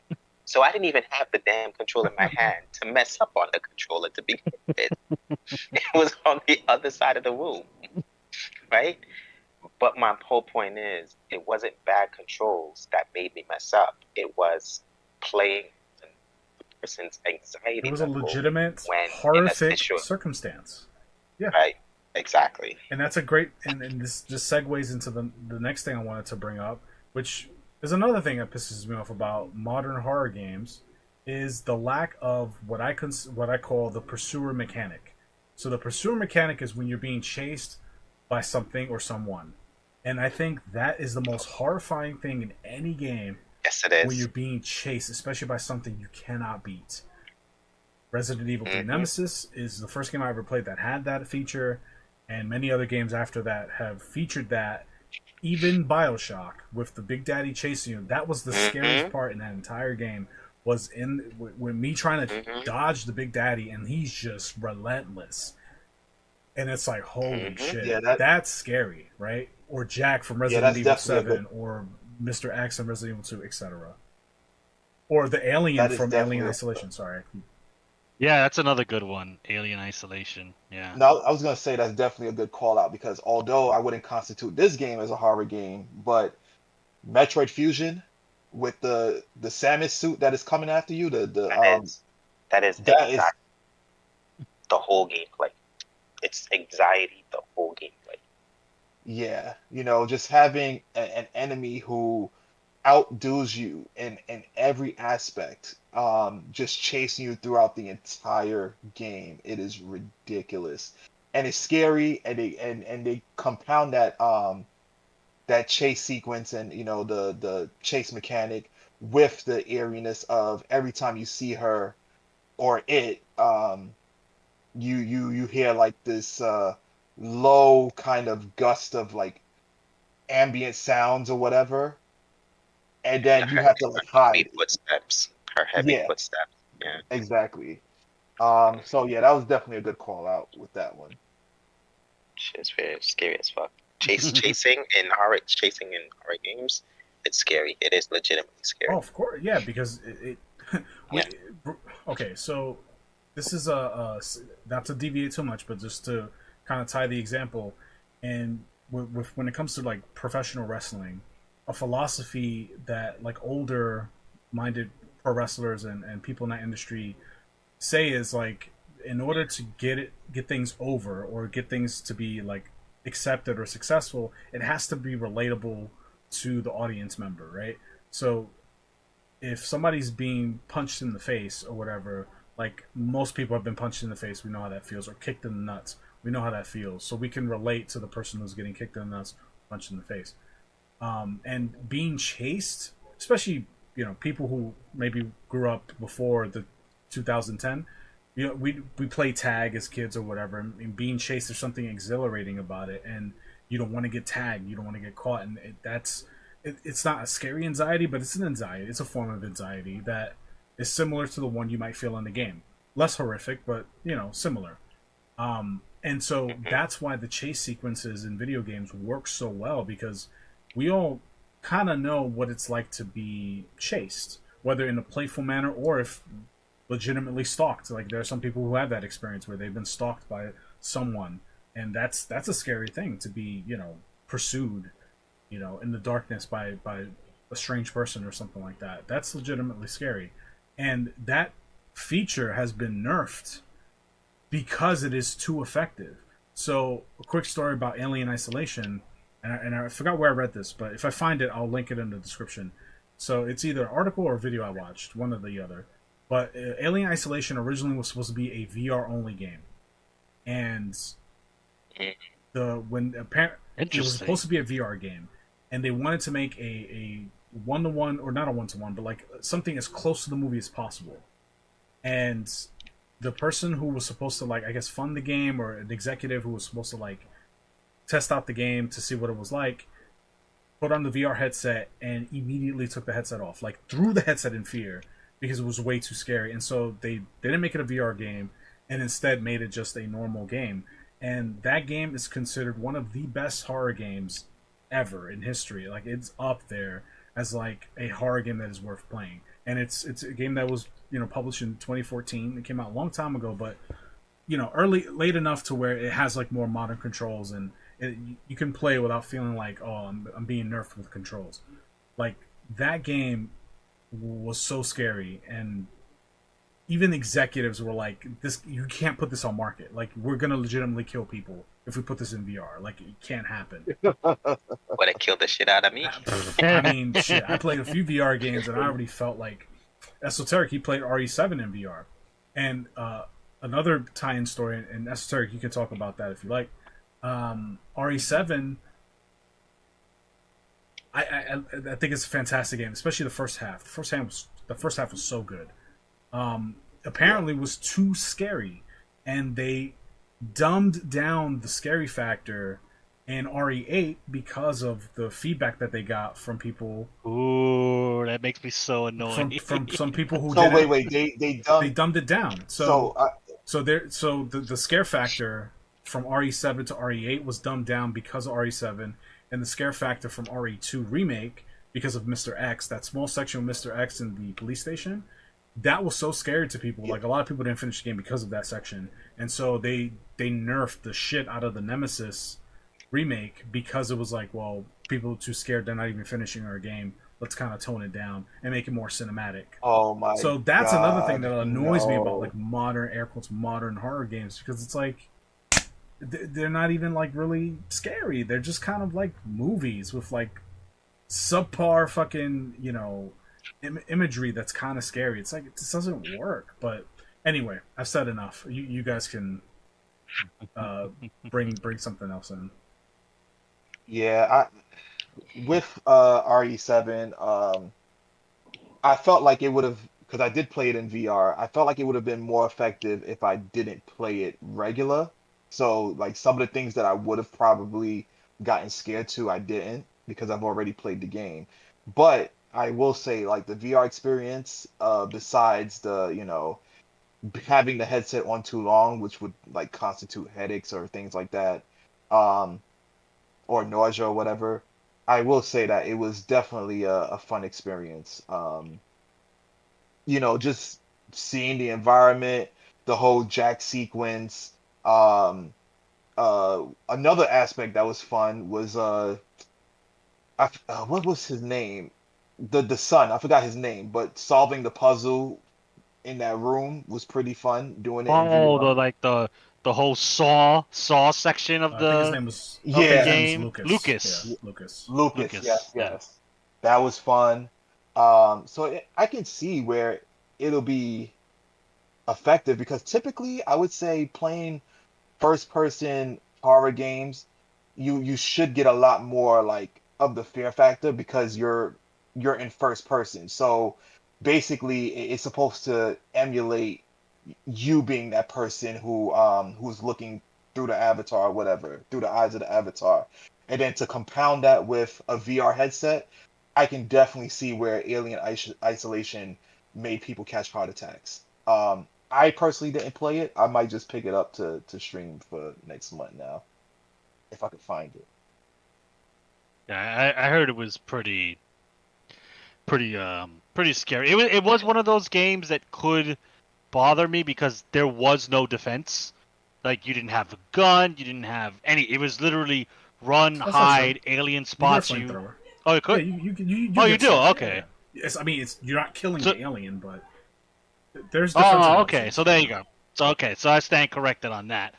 So I didn't even have the damn controller in my hand to mess up on the controller to begin with. It was on the other side of the room, right? But my whole point is, it wasn't bad controls that made me mess up. It was playing a person's anxiety. It was a legitimate, when horrific circumstance. Yeah. Right. Exactly. And that's a great, and this just segues into the next thing I wanted to bring up, which is another thing that pisses me off about modern horror games, is the lack of what I call the pursuer mechanic. So the pursuer mechanic is when you're being chased by something or someone. And I think that is the most horrifying thing in any game. Yes, it is. When you're being chased, especially by something you cannot beat. Resident Evil 3 Nemesis is the first game I ever played that had that feature, and many other games after that have featured that. Even BioShock, with the Big Daddy chasing you, that was the scariest part in that entire game, was when me trying to dodge the Big Daddy, and he's just relentless. And it's like, holy shit, that's scary, right? Or Jack from Resident Evil 7, or Mr. X from Resident Evil 2, etc. Or the alien from Alien Isolation, sorry. Yeah, that's another good one, Alien Isolation. Yeah. No, I was going to say that's definitely a good call out, because although I wouldn't constitute this game as a horror game, but Metroid Fusion with the Samus suit that is coming after you, that is the whole gameplay. It's anxiety the whole gameplay. Yeah, just having an enemy who outdoes you in every aspect, just chasing you throughout the entire game. It is ridiculous, and it's scary, and they compound that that chase sequence and the chase mechanic with the eeriness of every time you see her or it, you hear like this low kind of gust of like ambient sounds or whatever, and then you have to like hide. Her heavy footsteps. Yeah. Exactly. So yeah, that was definitely a good call out with that one. Shit's very scary as fuck. Chasing in horror games, it's scary. It is legitimately scary. Oh, of course, yeah, because okay, so this is not to deviate too much, but just to kind of tie the example, and with when it comes to like professional wrestling, a philosophy that like older minded pro wrestlers and people in that industry say is like, in order to get things over or get things to be like accepted or successful, it has to be relatable to the audience member, right? So if somebody's being punched in the face or whatever, like most people have been punched in the face, we know how that feels, or kicked in the nuts, we know how that feels, so we can relate to the person who's getting kicked in the nuts, punched in the face. And being chased, especially people who maybe grew up before the 2010, we play tag as kids or whatever, and being chased, there's something exhilarating about it. And You don't want to get tagged. You don't want to get caught, and it's not a scary anxiety, but it's an anxiety. It's a form of anxiety that is similar to the one you might feel in the game. Less horrific, but similar. And so that's why the chase sequences in video games work so well, because we all kind of know what it's like to be chased, whether in a playful manner or if legitimately stalked. Like there are some people who have that experience where they've been stalked by someone, and that's a scary thing to be, pursued, in the darkness by a strange person or something like that. That's legitimately scary, and that feature has been nerfed because it is too effective. So, a quick story about Alien Isolation, and I forgot where I read this, but if I find it, I'll link it in the description. So, it's either an article or a video I watched, one or the other. But Alien Isolation originally was supposed to be a VR only game, and it was supposed to be a VR game, and they wanted to make a one-to-one, or not a one-to-one, but like something as close to the movie as possible. And the person who was supposed to, like, I guess fund the game, or an executive who was supposed to like test out the game to see what it was like, put on the VR headset and immediately took the headset off, like threw the headset in fear because it was way too scary. And so they didn't make it a VR game and instead made it just a normal game. And that game is considered one of the best horror games ever in history. Like, it's up there as like a horror game that is worth playing. And it's a game that was, published in 2014. It came out a long time ago, but late enough to where it has like more modern controls, and you can play without feeling like, oh, I'm being nerfed with controls. Like, that game was so scary, and even executives were like, "This, you can't put this on market. Like, we're gonna legitimately kill people if we put this in VR. Like, it can't happen." Would it kill the shit out of me? I mean, shit. I played a few VR games, and I already felt like Esoteric. He played RE7 in VR, and another tie-in story in Esoteric. You can talk about that if you like. RE7. I think it's a fantastic game, especially the first half. The first half was so good. Apparently was too scary, and they dumbed down the scary factor in RE8 because of the feedback that they got from people. Ooh, that makes me so annoyed. From some people who So didn't. wait, they dumbed it down. So the scare factor from RE7 to RE8 was dumbed down because of RE7, and the scare factor from RE2 remake because of Mr. X, that small section of Mr. X in the police station. That was so scary to people. Like, a lot of people didn't finish the game because of that section, and so they nerfed the shit out of the Nemesis remake because it was like, well, people are too scared, they're not even finishing our game. Let's kind of tone it down and make it more cinematic. Oh my! So that's God, another thing that annoys me about no. like modern, air quotes, modern horror games, because it's like they're not even like really scary. They're just kind of like movies with like subpar fucking imagery that's kind of scary. It's like, this doesn't work. But anyway, I've said enough. You guys can bring something else in. Yeah, with RE7, I felt like it would have, because I did play it in VR. I felt like it would have been more effective if I didn't play it regular. So like some of the things that I would have probably gotten scared to, I didn't, because I've already played the game. But I will say, like, the VR experience, besides the, having the headset on too long, which would like constitute headaches or things like that, um, or nausea or whatever, I will say that it was definitely a fun experience. Just seeing the environment, the whole Jack sequence. Another aspect that was fun was what was his name? The son, I forgot his name, but solving the puzzle in that room was pretty fun. Doing it in Oh, VR. the whole Saw section of I think his the name was Yeah, game. Lucas. Lucas. Yeah, Lucas. Lucas. Lucas. Yes, Yeah. yes, that was fun. I can see where it'll be effective, because typically I would say playing first person horror games, you should get a lot more like of the fear factor, because you're in first person. So basically it's supposed to emulate you being that person who's looking through the avatar or whatever, through the eyes of the avatar. and then to compound that with a VR headset, I can definitely see where Isolation made people catch heart attacks. I personally didn't play it. I might just pick it up to stream for next month now, if I could find it. Yeah, I heard it was pretty scary. It was one of those games that could bother me because there was no defense. Like you didn't have a gun, you didn't have any. It was literally run, That's not true. hide, alien You get a spots you. flamethrower. Oh, it Yeah, could. you Oh, you get do? stuff. Okay. Yeah. I mean, you're not killing So- the alien, but there's defensive Oh, okay. options. So there you go. So I stand corrected on that.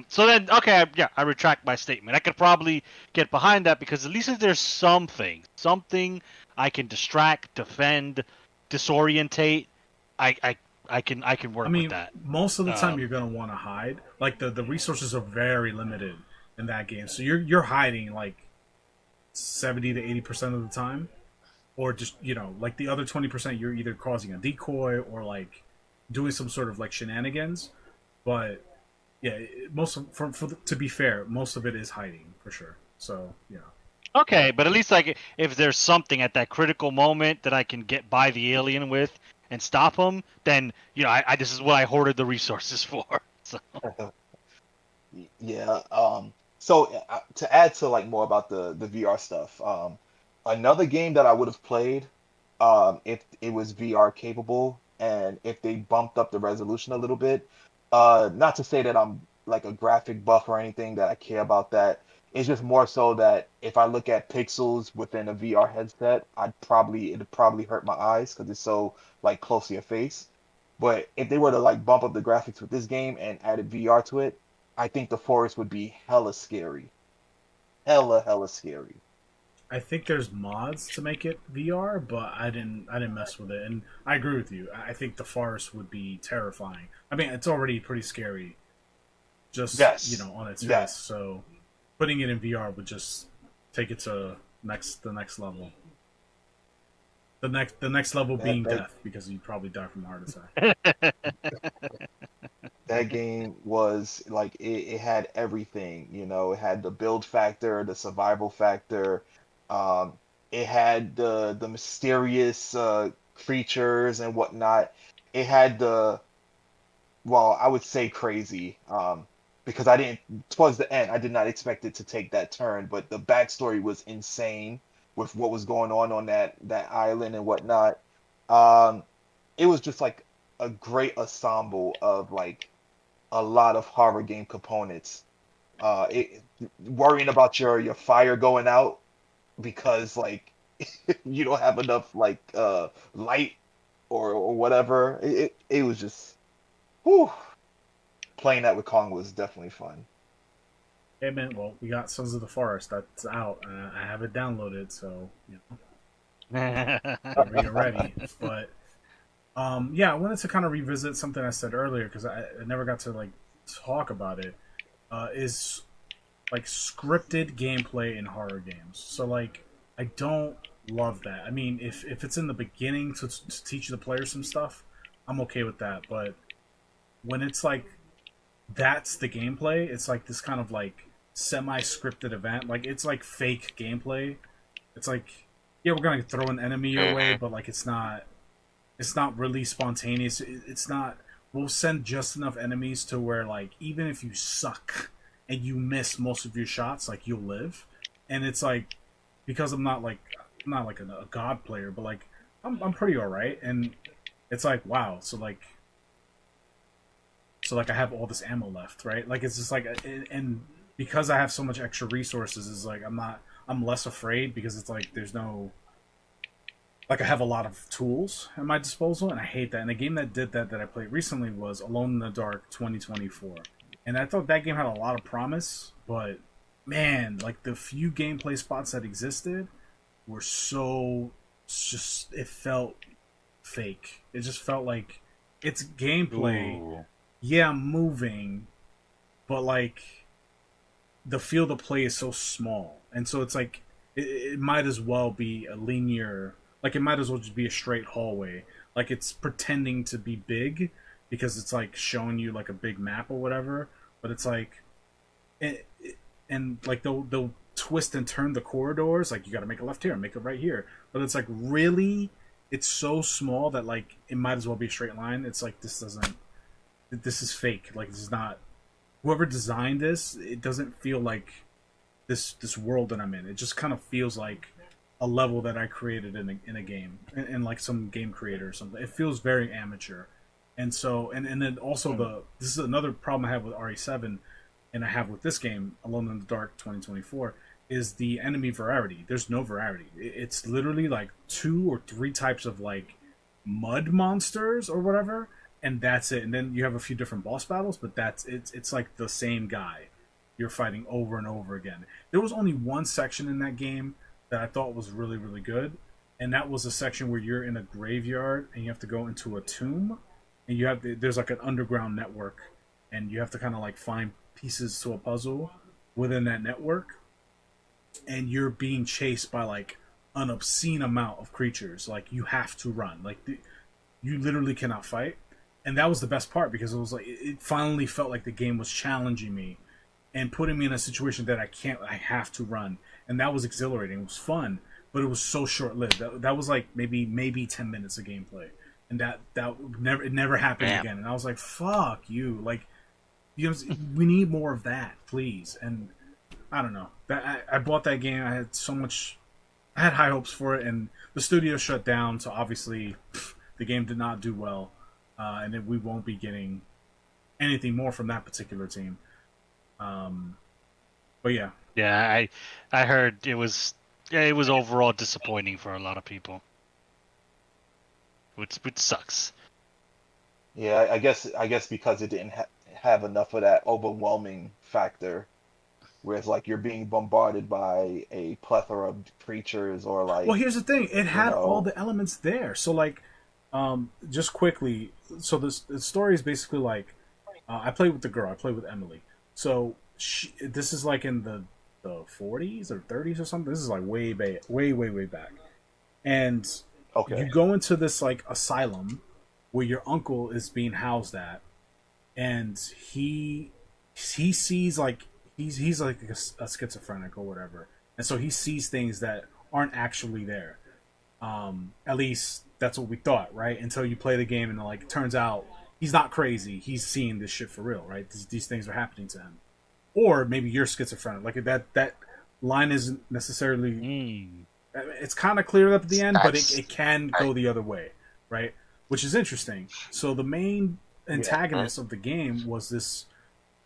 So then, okay, yeah, I retract my statement. I could probably get behind that because at least there's something I can distract, defend, disorientate. I can work I mean, with that. most of the time you're gonna want to hide. Like the resources are very limited in that game, so you're hiding like 70 to 80% of the time, or just like the other 20% you're either causing a decoy or like doing some sort of like shenanigans. But yeah, to be fair, most of it is hiding for sure. So yeah. Okay, but at least like if there's something at that critical moment that I can get by the alien with and stop him, then I this is what I hoarded the resources for. So. Yeah. So to add to like more about the VR stuff, another game that I would have played, if it was VR capable and if they bumped up the resolution a little bit. Not to say that I'm like a graphic buff or anything that I care about that. It's just more so that if I look at pixels within a VR headset, it'd probably hurt my eyes because it's so like close to your face. But if they were to like bump up the graphics with this game and added VR to it, I think the forest would be hella scary. Hella scary. I think there's mods to make it VR, but I didn't mess with it, and I agree with you. I think the forest would be terrifying. I mean, it's already pretty scary, just Yes. on its Yes. face. So putting it in VR would just take it to the next level. The next level being death, because you'd probably die from a heart attack. That game was like it had everything, it had the build factor, the survival factor, it had the mysterious creatures and whatnot. It had I would say crazy, because I didn't towards the end I did not expect it to take that turn, but the backstory was insane with what was going on that island and whatnot. It was just like a great ensemble of like a lot of horror game components. Worrying about your fire going out because like you don't have enough like light or whatever. It was just, whew. Playing that with Kong was definitely fun. Hey man, well, we got Sons of the Forest that's out. I have it downloaded, so whenever you're ready. But yeah, I wanted to kind of revisit something I said earlier because I never got to like talk about it. Is like scripted gameplay in horror games. So like I don't love that. I mean, if it's in the beginning to teach the player some stuff, I'm okay with that. But when it's like that's the gameplay, it's like this kind of like semi-scripted event. Like it's like fake gameplay. It's like, yeah, we're gonna throw an enemy your way, but like it's not really spontaneous. It's not. We'll send just enough enemies to where like even if you suck and you miss most of your shots, like you'll live. And it's like because I'm not like a god player, but like I'm pretty alright. And it's like wow, so like I have all this ammo left, right? Like it's just like, and because I have so much extra resources, it's like I'm less afraid because it's like there's no, like I have a lot of tools at my disposal, and I hate that. And the game that did that I played recently was Alone in the Dark 2024, and I thought that game had a lot of promise, but man, like the few gameplay spots that existed were just it felt fake. It just felt like it's gameplay. Ooh. Yeah, I'm moving, but like the field of play is so small, and so it's like it might as well be a linear, like it might as well just be a straight hallway. Like it's pretending to be big because it's like showing you like a big map or whatever, but it's like and like they'll twist and turn the corridors. Like, you got to make a left here, make a right here. But it's like, really, it's so small that like it might as well be a straight line. It's like, this is fake. Like, this is not, whoever designed this, it doesn't feel like this world that I'm in. It just kind of feels like a level that I created in a game, in like some game creator or something. It feels very amateur. And so, and then also this is another problem I have with RE7, and I have with this game, Alone in the Dark 2024, is the enemy variety. There's no variety. It's literally like 2 or 3 types of like mud monsters or whatever, and that's it. And then you have a few different boss battles, but it's like the same guy you're fighting over and over again. There was only one section in that game that I thought was really, really good, and that was a section where you're in a graveyard and you have to go into a tomb, and there's like an underground network, and you have to kind of like find pieces to a puzzle within that network, and you're being chased by like an obscene amount of creatures. Like, you have to run. Like, you literally cannot fight, and that was the best part, because it was like, it finally felt like the game was challenging me and putting me in a situation that I have to run, and that was exhilarating. It was fun, but it was so short-lived. That was like maybe 10 minutes of gameplay, and it never happened again. And I was like, fuck you. Like, you know, we need more of that, please. And I don't know. I bought that game. I had high hopes for it, and the studio shut down, so obviously the game did not do well, and we won't be getting anything more from that particular team. But yeah. Yeah, I heard it was overall disappointing for a lot of people, which sucks. Yeah, I guess because it didn't have enough of that overwhelming factor, whereas like you're being bombarded by a plethora of creatures, or like. Well, here's the thing: it had all the elements there. So like, just quickly, so the story is basically like, I played with the girl. I played with Emily. So this is like in the 40s or 30s or something. This is like way back. And you go into this like asylum where your uncle is being housed at, and he sees like he's like a schizophrenic or whatever, and so he sees things that aren't actually there. At least that's what we thought, right? Until you play the game and like it turns out he's not crazy. He's seeing this shit for real, right? These things are happening to him. Or maybe you're schizophrenic. Like that line isn't necessarily. It's kind of cleared up at the end, but it can go the other way, right? Which is interesting. So the main antagonist of the game was this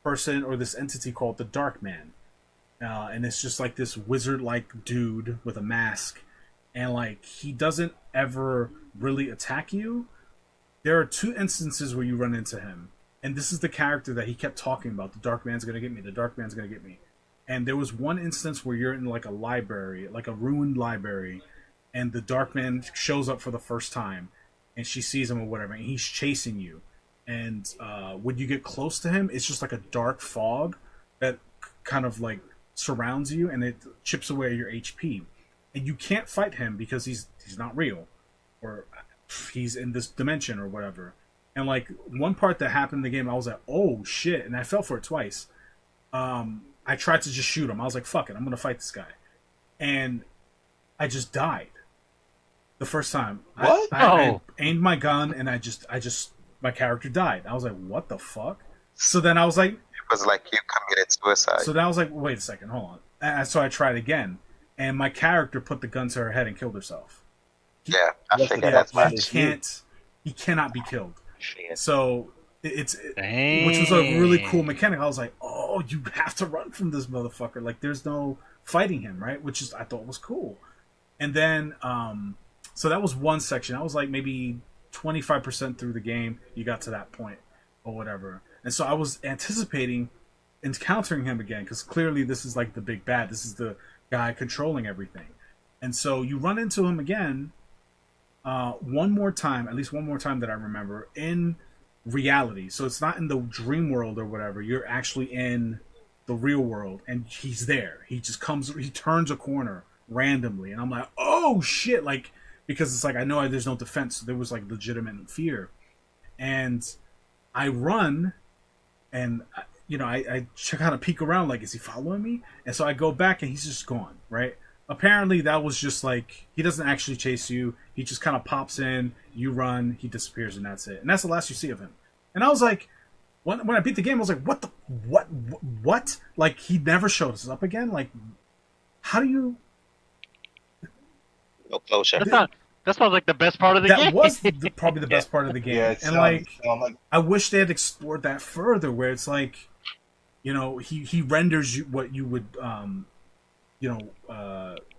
person or this entity called the Dark Man, and it's just like this wizard-like dude with a mask, and like he doesn't ever really attack you. There are 2 instances where you run into him. And this is the character that he kept talking about. The Dark Man's going to get me. The Dark Man's going to get me. And there was one instance where you're in like a library, like a ruined library, and the Dark Man shows up for the first time, and she sees him or whatever, and he's chasing you. And when you get close to him, it's just like a dark fog that kind of like surrounds you, and it chips away your HP. And you can't fight him because he's not real, or he's in this dimension or whatever. And like one part that happened in the game, I was like, oh shit, and I fell for it twice. I tried to just shoot him. I was like, fuck it, I'm gonna fight this guy. And I just died. The first time. What? I aimed my gun and I just my character died. I was like, what the fuck? So then I was like, It was like you committed suicide. so then I was like, wait a second, hold on. And so I tried again, and my character put the gun to her head and killed herself. Yeah, I figured that's why. why. He cannot be killed. Shit. So which was a really cool mechanic. I was like, oh, you have to run from this motherfucker. Like, there's no fighting him, right? Which is I thought was cool. And then so that was one section. I was like maybe 25% through the game. You got to that point or whatever. And so I was anticipating encountering him again, because clearly this is like the big bad. This is the guy controlling everything. And so you run into him again one more time, at least one more time that I remember, in reality. So it's not in the dream world or whatever. You're actually in the real world, and he's there. He just comes, he turns a corner randomly, and I'm like, oh shit, like, because it's like, I know there's no defense, so there was like legitimate fear. And I run, and I kind of peek around, like, is he following me? And so I go back, and he's just gone, right? Apparently, that was just like, he doesn't actually chase you. He just kind of pops in, you run, he disappears, and that's it. And that's the last you see of him. And I was like, when I beat the game, I was like, what? Like, he never shows up again? Like, how do you... No closure. That sounds like the best part of the game. That was probably the best part of the game. Yeah, and like I wish they had explored that further, where it's like, he renders you what you would,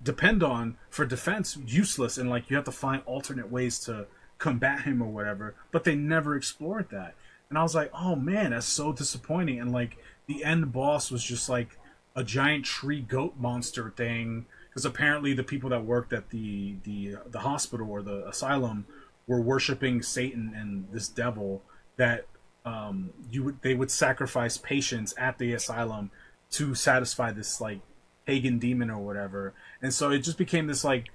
depend on for defense useless, and like you have to find alternate ways to combat him or whatever. But they never explored that, and I was like, oh man, that's so disappointing. And like the end boss was just like a giant tree goat monster thing. Because apparently the people that worked at the hospital or the asylum were worshiping Satan and this devil that they would sacrifice patients at the asylum to satisfy this like pagan demon or whatever. And so it just became this like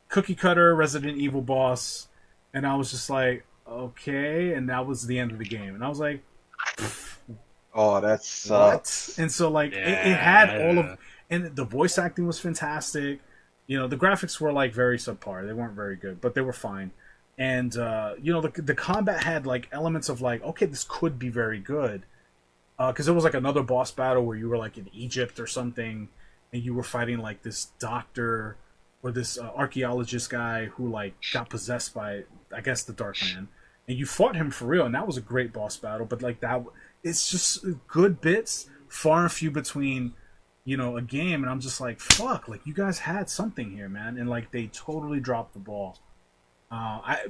cookie cutter Resident Evil boss, and I was just like, okay, and that was the end of the game. And I was like, oh, that sucks. What? And so like it had all of. And the voice acting was fantastic. The graphics were like very subpar. They weren't very good, but they were fine. And the combat had like elements of like, okay, this could be very good. Because it was like another boss battle where you were like in Egypt or something, and you were fighting like this doctor or this archaeologist guy who like got possessed by, I guess, the Dark Man, and you fought him for real, and that was a great boss battle. But like that, it's just good bits, far and few between. A game, and I'm just like, fuck, like, you guys had something here, man, and, like, they totally dropped the ball.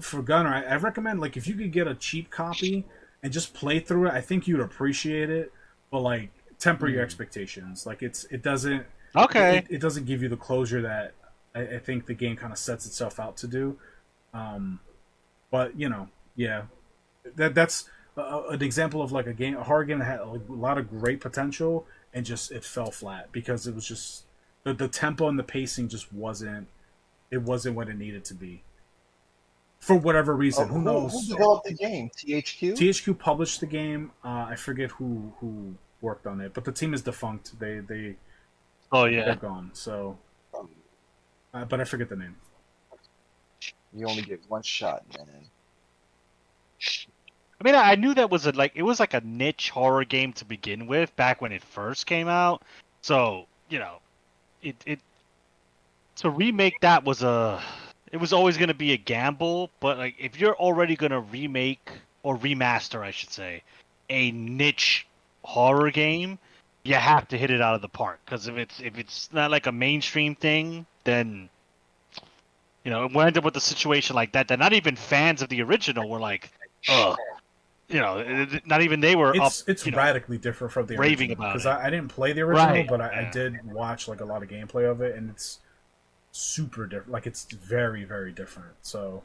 For Gunner, I recommend, like, if you could get a cheap copy and just play through it, I think you'd appreciate it, but, like, temper your expectations. Like, it doesn't... Okay. It doesn't give you the closure that I think the game kind of sets itself out to do. But, yeah. That's an example of, like, a horror game that had a lot of great potential, and just it fell flat because it was just the tempo and the pacing just wasn't what it needed to be for whatever reason. Who knows? Who developed the game? THQ. THQ published the game. I forget who worked on it, but the team is defunct. They're gone. So, but I forget the name. You only get one shot, man. I mean, I knew that it was like a niche horror game to begin with back when it first came out. So, it to remake that it was always going to be a gamble. But like, if you're already going to remake or remaster, I should say, a niche horror game, you have to hit it out of the park. Because if it's not like a mainstream thing, then we'll end up with a situation like that not even fans of the original were like, ugh. Not even they were. It's radically different from the raving original, about because it. I didn't play the original, Right, but I did watch like a lot of gameplay of it, and it's super different. Like, it's very, very different. So,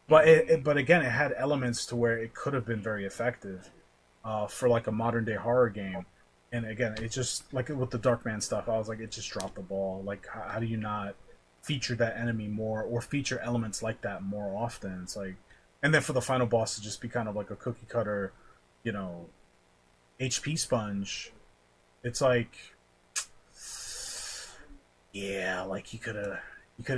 but again, it had elements to where it could have been very effective for like a modern day horror game. And again, it just like with the Darkman stuff, I was like, it just dropped the ball. Like, how do you not feature that enemy more or feature elements like that more often? It's like. And then for the final boss to just be kind of like a cookie cutter, HP sponge, it's like, yeah, like you could have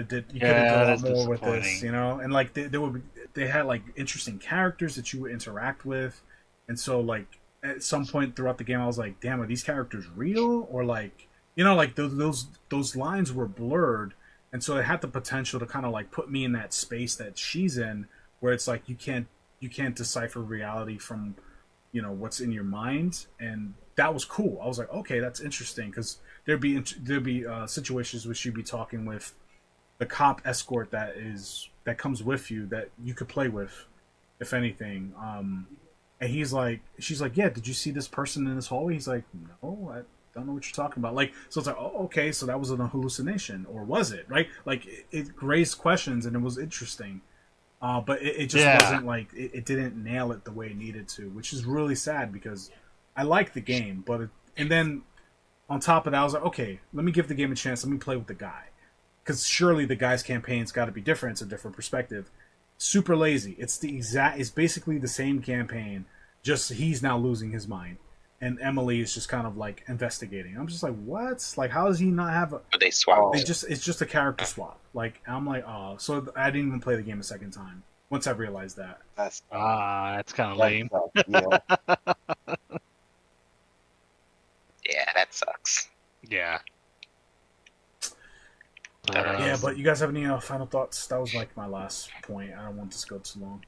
done a lot more with this, and like they had like interesting characters that you would interact with, and so like at some point throughout the game, I was like, damn, are these characters real or like, like those lines were blurred, and so it had the potential to kind of like put me in that space that she's in. Where it's like you can't decipher reality from, what's in your mind, and that was cool. I was like, okay, that's interesting, because there'd be situations where she'd be talking with the cop escort that comes with you that you could play with, if anything. And she's like, yeah, did you see this person in this hallway? He's like, no, I don't know what you're talking about. Like, so it's like, oh, okay, so that was an hallucination, or was it? Right? Like, it raised questions, and it was interesting. But it just wasn't like it didn't nail it the way it needed to, which is really sad because I like the game. And then on top of that, I was like, okay, let me give the game a chance. Let me play with the guy, because surely the guy's campaign's got to be different. It's a different perspective. Super lazy. It's basically the same campaign, just he's now losing his mind, and Emily is just kind of like investigating. I'm just like, what? Like, how does he not have a? But they swapped. They just it's just a character swap. Like, I'm like, oh, so I didn't even play the game a second time once I realized that. That's That's kind of lame. yeah. Yeah, that sucks. Yeah. Yeah, but you guys have any final thoughts? That was like my last point. I don't want this to go too long.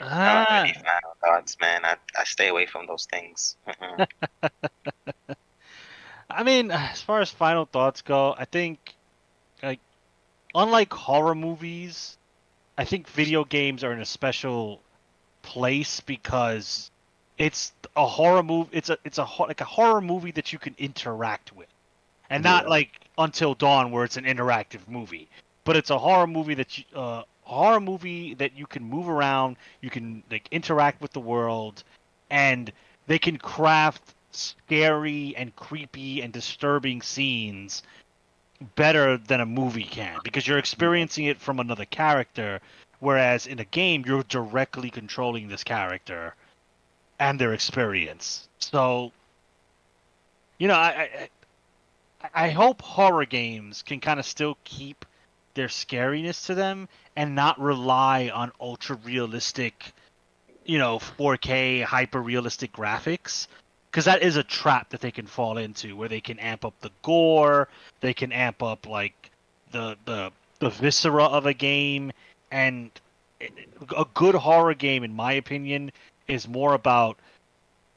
Not really final thoughts, man. I stay away from those things. I mean, as far as final thoughts go, I think, like, unlike horror movies, I think video games are in a special place because it's a horror movie. It's like a horror movie that you can interact with, and not like Until Dawn where it's an interactive movie. But it's a horror movie that you can move around, you can like interact with the world, and they can craft scary and creepy and disturbing scenes better than a movie can because you're experiencing it from another character, whereas in a game you're directly controlling this character and their experience. So, I hope horror games can kind of still keep their scariness to them and not rely on ultra realistic, 4K hyper realistic graphics, because that is a trap that they can fall into where they can amp up the gore, they can amp up like the viscera of a game, and a good horror game, in my opinion, is more about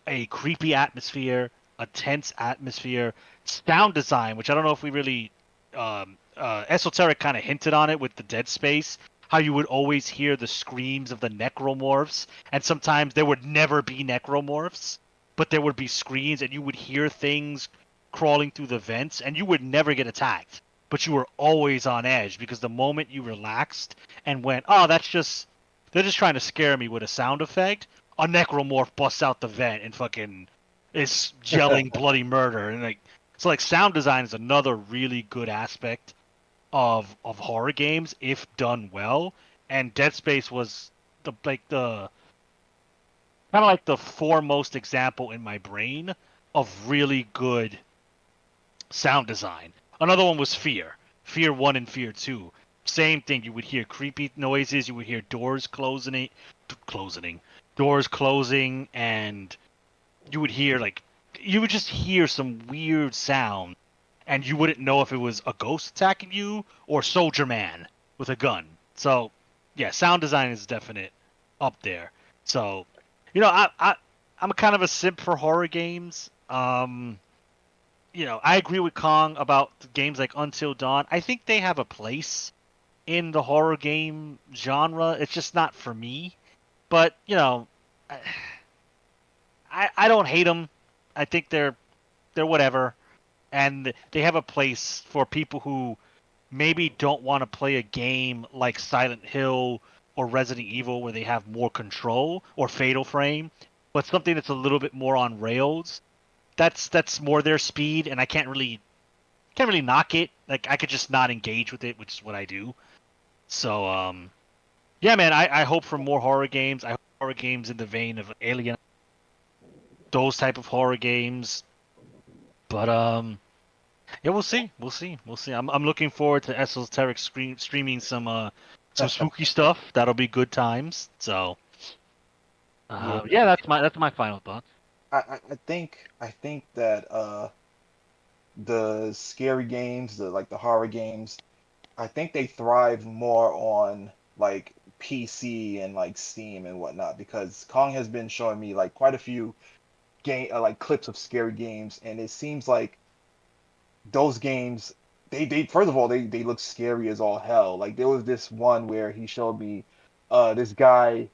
a creepy atmosphere, a tense atmosphere, sound design, which I don't know if we really Esoteric kind of hinted on it with the Dead Space, how you would always hear the screams of the necromorphs, and sometimes there would never be necromorphs, but there would be screams, and you would hear things crawling through the vents, and you would never get attacked, but you were always on edge because the moment you relaxed and went, oh, they're just trying to scare me with a sound effect, a necromorph busts out the vent and fucking is yelling bloody murder, and like sound design is another really good aspect of horror games if done well, and Dead Space was the kind of like the foremost example in my brain of really good sound design. Another one was Fear 1 and Fear 2. Same thing, you would hear creepy noises, you would hear doors closing, and you would just hear some weird sound, and you wouldn't know if it was a ghost attacking you or Soldier Man with a gun. So, yeah, sound design is definite up there. So, I'm kind of a simp for horror games. I agree with Kong about games like Until Dawn. I think they have a place in the horror game genre. It's just not for me. But, I don't hate them. I think they're whatever, and they have a place for people who maybe don't want to play a game like Silent Hill or Resident Evil where they have more control, or Fatal Frame, but something that's a little bit more on rails. That's more their speed, and I can't really knock it. Like, I could just not engage with it, which is what I do. So yeah, man, I hope for more horror games. I hope horror games in the vein of Alien, those type of horror games. But yeah, we'll see. I'm looking forward to Esoteric streaming some spooky stuff. That'll be good times. So yeah, that's my final thoughts. I think that the scary games, the horror games, I think they thrive more on like PC and like Steam and whatnot, because Kong has been showing me like quite a few like clips of scary games, and it seems like those games, they first of all, they look scary as all hell. Like, there was this one where he showed me this guy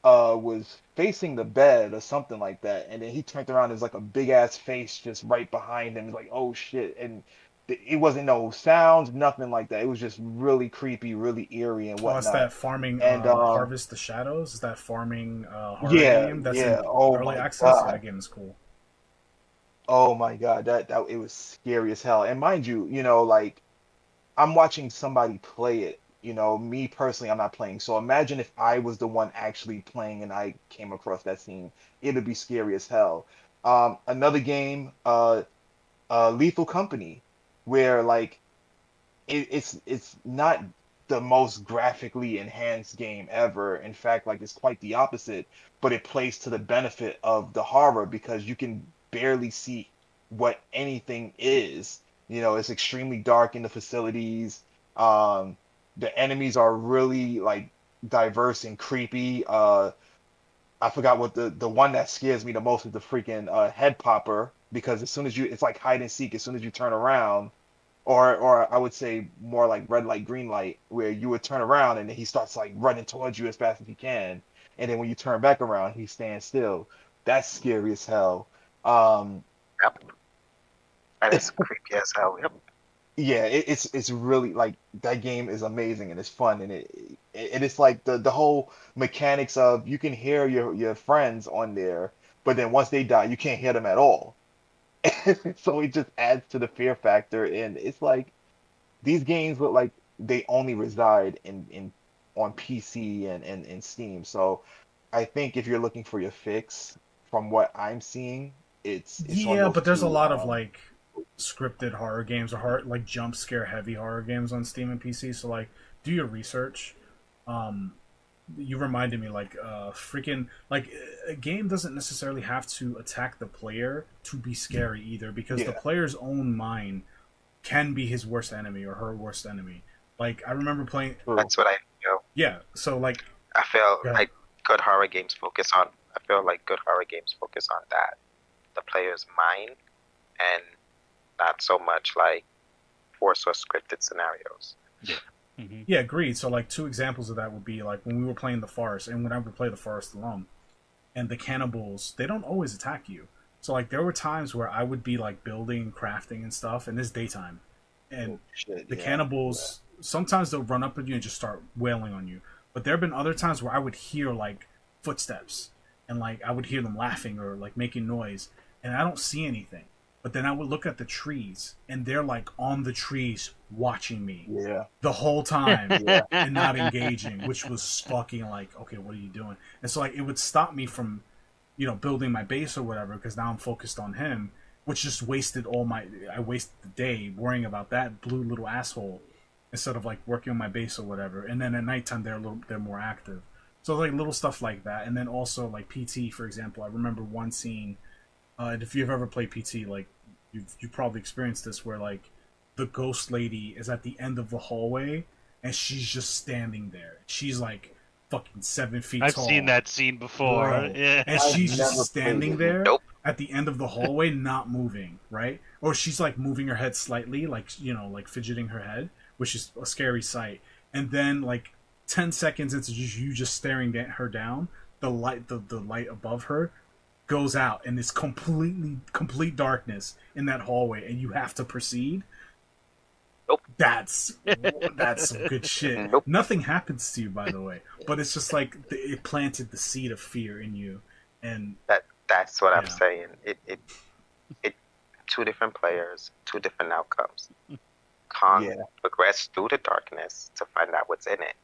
was facing the bed or something like that, and then he turned around, there's like a big ass face just right behind him. It's like, oh shit. And it wasn't no sounds, nothing like that. It was just really creepy, really eerie and whatnot. Oh, it's that farming and Harvest the Shadows. Is that farming horror yeah, game that's yeah. in Oh early my access? god. That game is cool. Oh my god, that it was scary as hell. And mind you, like, I'm watching somebody play it, you know, me personally, I'm not playing. So imagine if I was the one actually playing and I came across that scene. It'd be scary as hell. Another game, Lethal Company, where like it's not the most graphically enhanced game ever. In fact, like it's quite the opposite, but it plays to the benefit of the horror because you can barely see what anything is. You know, it's extremely dark in the facilities. Um, the enemies are really like diverse and creepy. I forgot what the one that scares me the most is the freaking head popper because as soon as you it's like hide and seek as soon as you turn around or I would say more like red light, green light, where you would turn around and then he starts like running towards you as fast as he can, and then when you turn back around, he stands still. That's scary as hell. Um, Yep. And it's creepy as hell. Yep. yeah, it's really like that game is amazing and it's fun and it's like the whole mechanics of you can hear your friends on there, but then once they die, you can't hear them at all. So it just adds to the fear factor, and it's like these games look like they only reside in on PC and Steam. So I think if you're looking for your fix, from what I'm seeing, it's on Yeah, those but there's a two. lot of like scripted horror games or like jump scare heavy horror games on Steam and PC. So like, do your research. Um, you reminded me like freaking like a game doesn't necessarily have to attack the player to be scary either because the Yeah, player's own mind can be his worst enemy or her worst enemy. Like I remember playing. true. That's what I feel. Yeah, so like, I feel go ahead. like good horror games focus on. I feel like good horror games focus on that, the player's mind, and not so much like forced or scripted scenarios. Hmm. Yeah, agreed. So like two examples of that would be like when we were playing the forest and when I would play the forest alone, and the cannibals they don't always attack you. So like there were times where I would be like building, crafting, and stuff, and it's daytime, and Oh, shit, the yeah, cannibals sometimes they'll run up at you and just start wailing on you. But there have been other times where I would hear like footsteps and like I would hear them laughing or like making noise, and I don't see anything. But then I would look at the trees and they're like on the trees watching me yeah, the whole time yeah, and not engaging, which was fucking like, okay, what are you doing? And so like it would stop me from, building my base or whatever because now I'm focused on him, which just wasted I wasted the day worrying about that blue little asshole instead of like working on my base or whatever. And then at nighttime they're more active. So like little stuff like that, and then also like PT for example. I remember one scene, and if you've ever played PT, like you've probably experienced this where like the ghost lady is at the end of the hallway and she's just standing there. She's like fucking 7 feet I've tall. seen that scene before. Bro. Yeah. And I've she's never just played standing it. there Nope. at the end of the hallway, not moving, right? Or she's like moving her head slightly, like like fidgeting her head, which is a scary sight. And then like 10 seconds into just you just staring at her down, the light above her goes out and it's complete darkness in that hallway and you have to proceed. Nope. That's some good shit. Nope. Nothing happens to you, by the way, but it's just like it planted the seed of fear in you, and That's what I'm Yeah. saying. It two different players, two different outcomes. Kong yeah. progressed through the darkness to find out what's in it.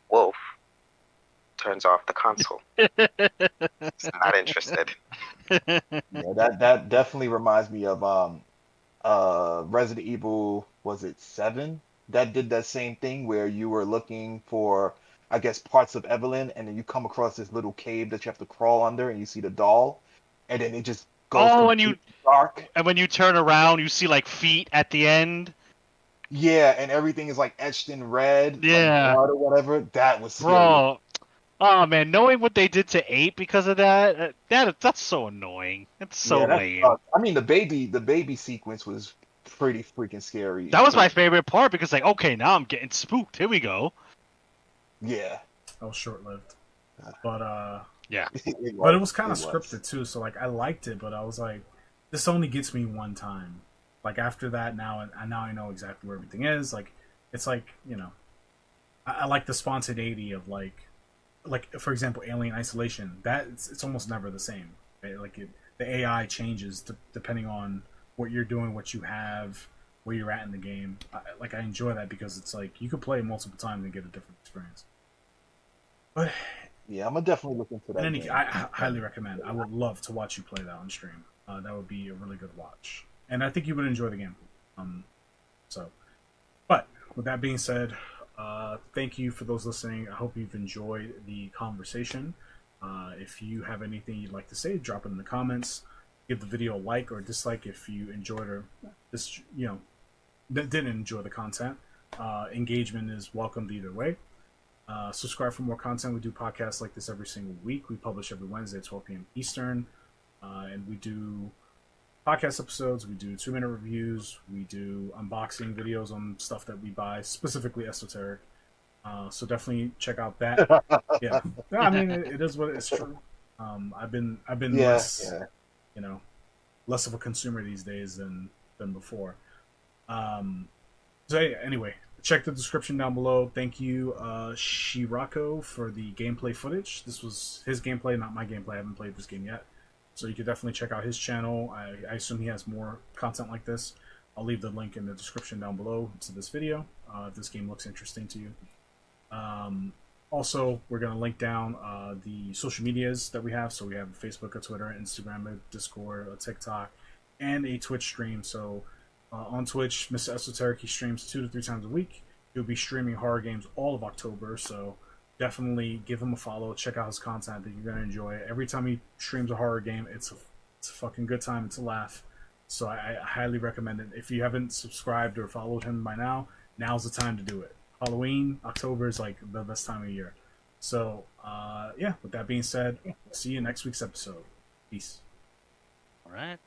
Wolf turns off the console. He's not interested. Yeah, that definitely reminds me of Resident Evil, was it 7? That did that same thing where you were looking for, I guess, parts of Evelyn, and then you come across this little cave that you have to crawl under, and you see the doll, and then it just goes Oh, and completely dark. and when you turn around, you see like feet at the end. Yeah, and everything is like etched in red, Yeah. like blood or whatever. That was scary. Bro, oh man, knowing what they did to 8 because of that's so annoying. It's so Yeah, that lame. sucks. I mean, the baby sequence was pretty freaking scary. That was my favorite part because like, okay, now I'm getting spooked. Here we go. Yeah. that was short lived. But Yeah. but it was kind of It was. scripted too. So like I liked it, but I was like, this only gets me one time. Like after that, now I know exactly where everything is. Like it's like I like the spontaneity of like for example, Alien Isolation. That it's almost never the same. Right? Like the AI changes depending on what you're doing, what you have, where you're at in the game. I enjoy that because it's like you could play it multiple times and get a different experience. But Yeah, I'm gonna definitely look into that. I highly recommend. I would love to watch you play that on stream. That would be a really good watch, and I think you would enjoy the game. But with that being said, thank you for those listening. I hope you've enjoyed the conversation. If you have anything you'd like to say, drop it in the comments. Give the video a like or dislike if you enjoyed or didn't enjoy the content. Engagement is welcomed either way. Subscribe for more content. We do podcasts like this every single week. We publish every Wednesday at 12 p.m. Eastern. And we do podcast episodes. We do 2-minute reviews. We do unboxing videos on stuff that we buy, specifically Esoteric. So definitely check out that. Yeah, I mean it is what it's true. I've been less, less of a consumer these days than before. So anyway, check the description down below. Thank you, Shirako, for the gameplay footage. This was his gameplay, not my gameplay. I haven't played this game yet. So you can definitely check out his channel. I assume he has more content like this. I'll leave the link in the description down below to this video if this game looks interesting to you. Also, we're going to link down the social medias that we have. So we have a Facebook, a Twitter, an Instagram, a Discord, a TikTok, and a Twitch stream. So on Twitch, Mr. Esoteric, he streams 2 to 3 times a week. He'll be streaming horror games all of October. So definitely give him a follow. Check out his content. That you're going to enjoy. Every time he streams a horror game, it's a fucking good time. It's a laugh. So I highly recommend it. If you haven't subscribed or followed him by now, now's the time to do it. Halloween, October is like the best time of year. So, with that being said, see you next week's episode. Peace. All right.